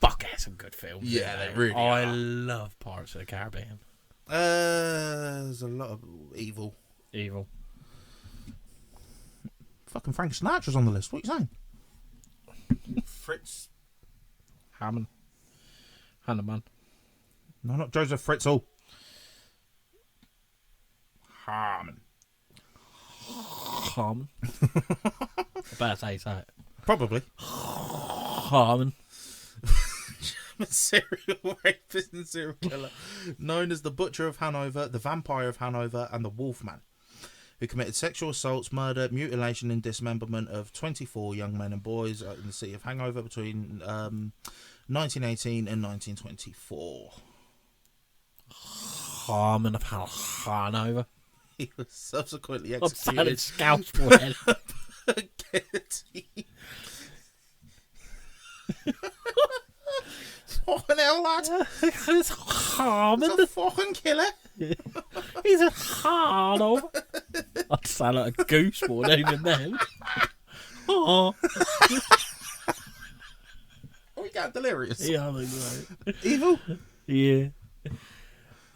Fuck, that's some good films. Yeah, they really I are. love Pirates of the Caribbean. There's a lot of evil. Fucking Frank Sinatra's on the list. What are you saying? Fritz Hanneman. No, not Joseph Fritzl. Harmon. About to say it. Probably. Harmon. Serial rapist and serial killer known as the Butcher of Hanover, the Vampire of Hanover, and the Wolfman, who committed sexual assaults, murder, mutilation, and dismemberment of 24 young men and boys in the city of Hanover between 1918 and 1924. Harmon of Hanover. He was subsequently executed. Scouse Fucking hell, lad. It's Harmon. He's a fucking killer. He's a Hanover. I'd sound like a goose more than even then. Oh. We got delirious. Yeah, I think so. Evil? Yeah.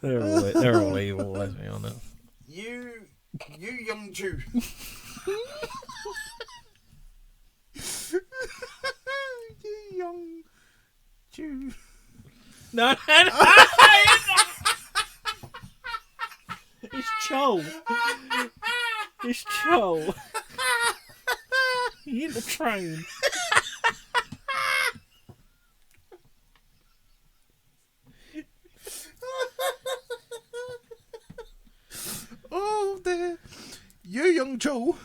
They're all evil, let's be honest. You young Jew. You young Jew. No. It's Joel. It's Joel. He hit the train. Oh dear. You young Joe,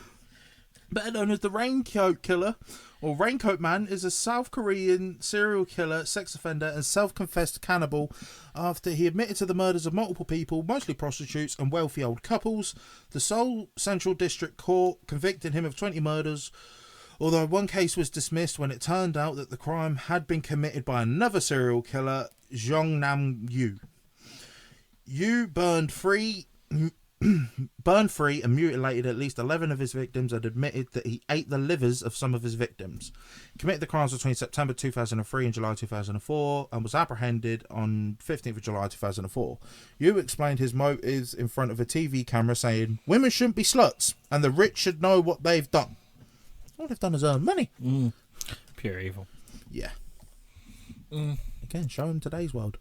better known as the Raincoat Killer, or Raincoat Man, is a South Korean serial killer, sex offender, and self-confessed cannibal after he admitted to the murders of multiple people, mostly prostitutes and wealthy old couples. The Seoul Central District Court convicted him of 20 murders, although one case was dismissed when it turned out that the crime had been committed by another serial killer, Jong Nam-yu. Yu burned free and mutilated at least 11 of his victims and admitted that he ate the livers of some of his victims. He committed the crimes between September 2003 and July 2004 and was apprehended on 15th of July 2004. Yu explained his motives in front of a TV camera, saying, "Women shouldn't be sluts and the rich should know what they've done." All they've done is earn money. Pure evil. Yeah. Again, show him today's world.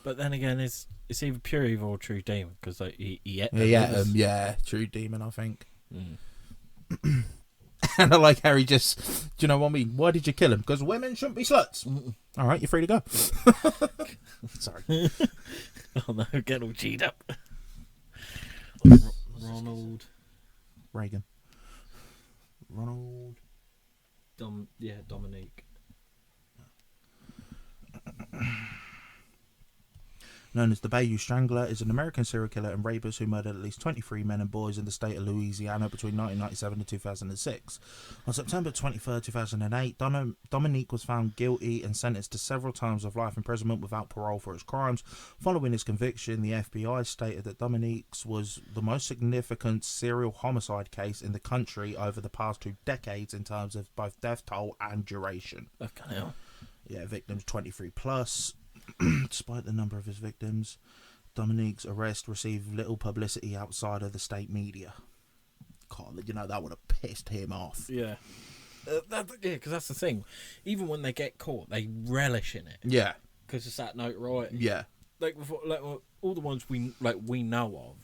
But then again, it's either pure evil or true demon, because like, he ate them. Yeah, true demon, I think. And I like Harry just, do you know what I mean? Why did you kill him? Because women shouldn't be sluts. All right, you're free to go. Sorry. Oh no, get all G'd up. Ronald Reagan. Ronald. Dominique. Known as the Bayou Strangler, is an American serial killer and rapist who murdered at least 23 men and boys in the state of Louisiana between 1997 and 2006. On September 23, 2008, Dominique was found guilty and sentenced to several terms of life imprisonment without parole for his crimes. Following his conviction, the FBI stated that Dominique's was the most significant serial homicide case in the country over the past 2 decades in terms of both death toll and duration. Fucking hell. Yeah, victims 23 plus. Despite the number of his victims, Dominique's arrest received little publicity outside of the state media. God, you know, that would have pissed him off. Yeah. Because that's the thing. Even when they get caught, they relish in it. Yeah. Because it's that notoriety. Yeah. Like all the ones we know of,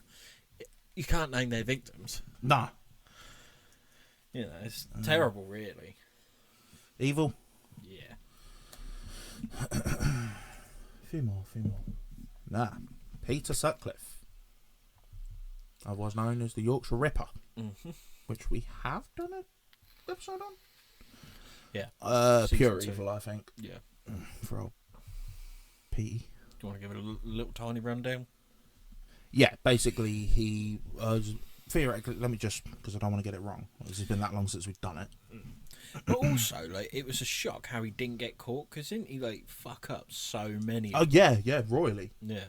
you can't name their victims. Nah. You know, it's terrible, really. Evil? Yeah. Few more. Nah. Peter Sutcliffe, otherwise known as the Yorkshire Ripper, which we have done an episode on. Yeah. Pure 2. evil, I think. Yeah. For old Petey. Do you want to give it a little tiny rundown? Yeah, basically he theoretically, let me just, because I don't want to get it wrong. It's been that long since we've done it. But also, like, it was a shock how he didn't get caught, because didn't he, like, fuck up so many? Oh, yeah, royally. Yeah.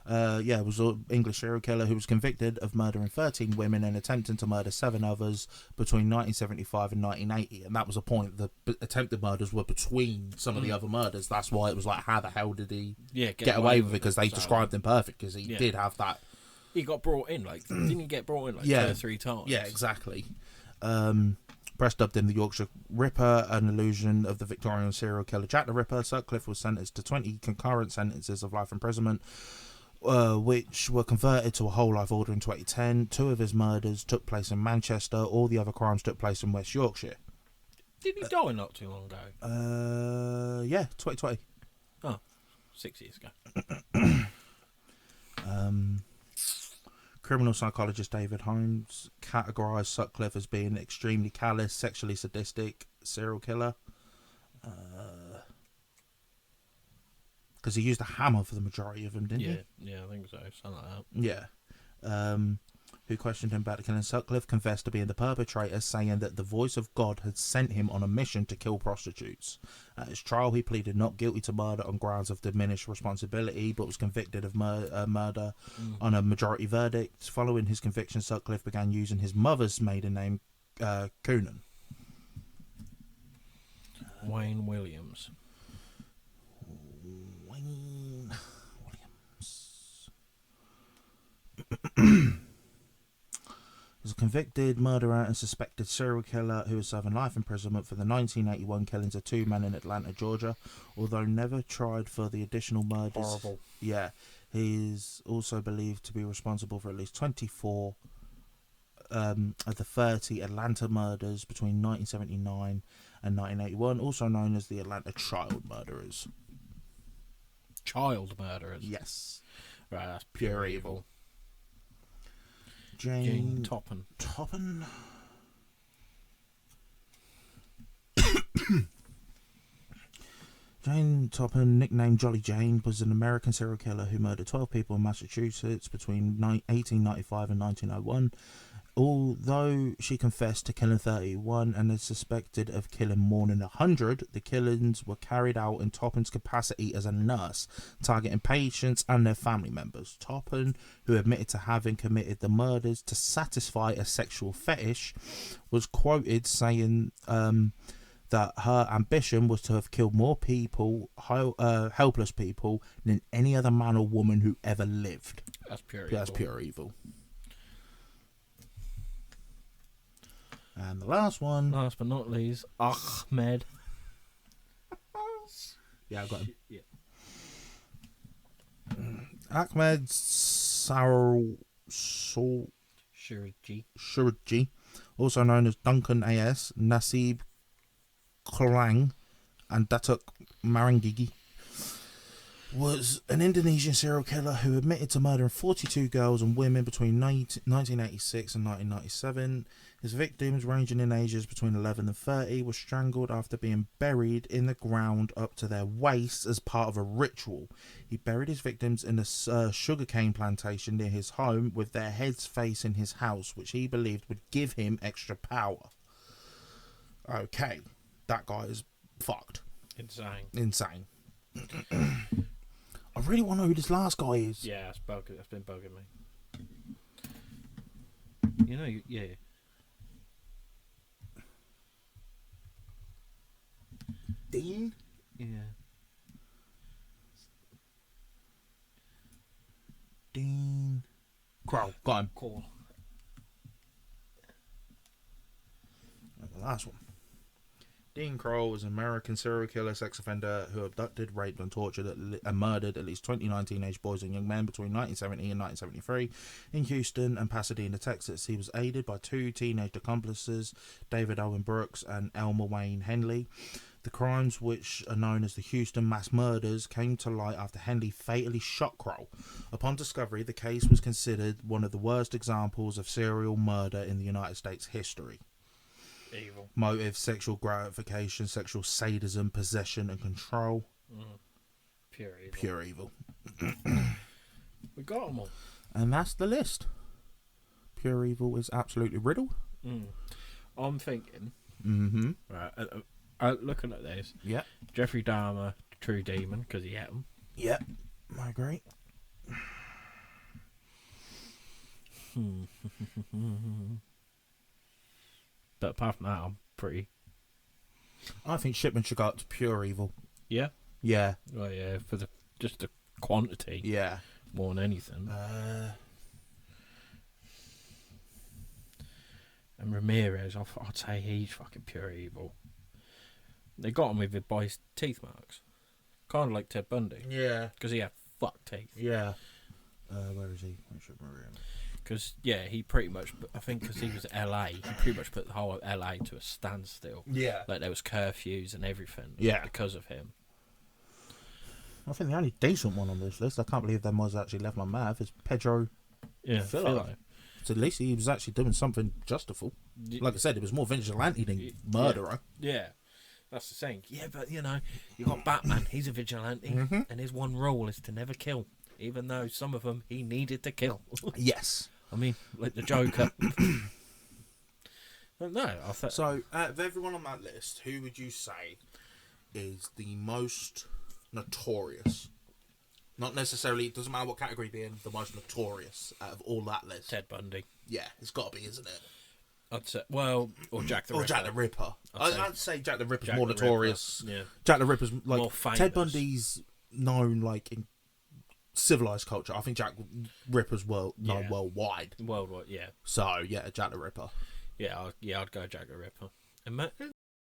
It was an English serial killer who was convicted of murdering 13 women and attempting to murder 7 others between 1975 and 1980. And that was a point. The attempted murders were between some of the other murders. That's why it was like, how the hell did he get away with it? Because they described him perfect, because he did have that. He got brought in, like, didn't he get brought in, like, 2 or 3 times? Yeah, exactly. Press dubbed him the Yorkshire Ripper, an illusion of the Victorian serial killer Jack the Ripper. Sutcliffe was sentenced to 20 concurrent sentences of life imprisonment, which were converted to a whole life order in 2010. 2 of his murders took place in Manchester. All the other crimes took place in West Yorkshire. Did he die not too long ago? Yeah, 2020. Oh, 6 years ago. Criminal psychologist David Holmes categorised Sutcliffe as being an extremely callous, sexually sadistic serial killer. Because he used a hammer for the majority of them, didn't he? Yeah, I think so. Something like that. Yeah. Who questioned him about the killing. Sutcliffe confessed to being the perpetrator, saying that the voice of God had sent him on a mission to kill prostitutes. At his trial, he pleaded not guilty to murder on grounds of diminished responsibility, but was convicted of murder on a majority verdict. Following his conviction, Sutcliffe began using his mother's maiden name, Coonan. Wayne Williams. Wayne Williams. Was a convicted murderer and suspected serial killer who was serving life imprisonment for the 1981 killings of 2 men in Atlanta, Georgia. Although never tried for the additional murders. Horrible. Yeah. He's also believed to be responsible for at least 24 of the 30 Atlanta murders between 1979 and 1981, also known as the Atlanta child murderers. Child murderers? Yes. Right, that's pure evil. Jane Topham. Jane Topham, nicknamed Jolly Jane, was an American serial killer who murdered 12 people in Massachusetts between 1895 and 1901. Although she confessed to killing 31 and is suspected of killing more than 100, the killings were carried out in Topham's capacity as a nurse, targeting patients and their family members. Topham, who admitted to having committed the murders to satisfy a sexual fetish, was quoted saying that her ambition was to have killed more people, helpless people, than any other man or woman who ever lived. That's pure evil. That's pure evil. And the last one. Last but not least, Ahmed. Yeah, I've got him. Yeah. Ahmed Shirji, also known as Duncan A.S., Nasib Klang, and Datuk Marangigi, was an Indonesian serial killer who admitted to murdering 42 girls and women between 1986 and 1997. His victims, ranging in ages between 11 and 30, were strangled after being buried in the ground up to their waists as part of a ritual. He buried his victims in a sugarcane plantation near his home with their heads facing his house, which he believed would give him extra power. Okay, that guy is fucked. Insane. I really want to know who this last guy is. Yeah, it's been bugging me. You know, yeah. Dean? Yeah. Dean Crow. Got him. Cool. The last one. Dean Kroll was an American serial killer, sex offender who abducted, raped, and tortured and murdered at least 29 teenage boys and young men between 1970 and 1973 in Houston and Pasadena, Texas. He was aided by 2 teenage accomplices, David Owen Brooks and Elmer Wayne Henley. The crimes, which are known as the Houston mass murders, came to light after Henley fatally shot Kroll. Upon discovery, the case was considered one of the worst examples of serial murder in the United States history. Evil. Motive, sexual gratification, sexual sadism, possession and control. Pure evil. Pure evil. We got them all. And that's the list. Pure evil is absolutely riddled. I'm thinking. Right. Looking at this. Yeah. Jeffrey Dahmer, true demon, because he had them. Yeah. I agree. But apart from that, I'm pretty. I think Shipman should go up to pure evil. Yeah. Yeah. Well, yeah, for just the quantity. Yeah. More than anything. And Ramirez, I'd say he's fucking pure evil. They got him with it by his teeth marks. Kind of like Ted Bundy. Yeah. Because he had fuck teeth. Yeah. Where is he? Because, yeah, he pretty much, I think because he was LA, he pretty much put the whole of LA to a standstill. Yeah. Like, there was curfews and everything. Yeah. Because of him. I think the only decent one on this list, I can't believe them was actually left my mouth, is Pedro Fillo. So at least he was actually doing something justifiable. Like I said, it was more vigilante than murderer. Yeah. That's the thing. Yeah, but, you got Batman, he's a vigilante, and his one rule is to never kill. Even though some of them he needed to kill. Yes. I mean, like the Joker. But no, I thought. So, out of everyone on that list, who would you say is the most notorious? Not necessarily, it doesn't matter what category they're in, the most notorious out of all that list. Ted Bundy. Yeah, it's got to be, isn't it? I'd say, or Jack the Ripper. Or Jack the Ripper. I'd say Jack the Ripper's Jack more the notorious. Ripper. Yeah. Jack the Ripper's like More famous. Ted Bundy's known like in civilized culture. I think Jack Ripper's known worldwide. Worldwide, yeah. So yeah, Jack the Ripper. Yeah, I'd go Jack the Ripper. And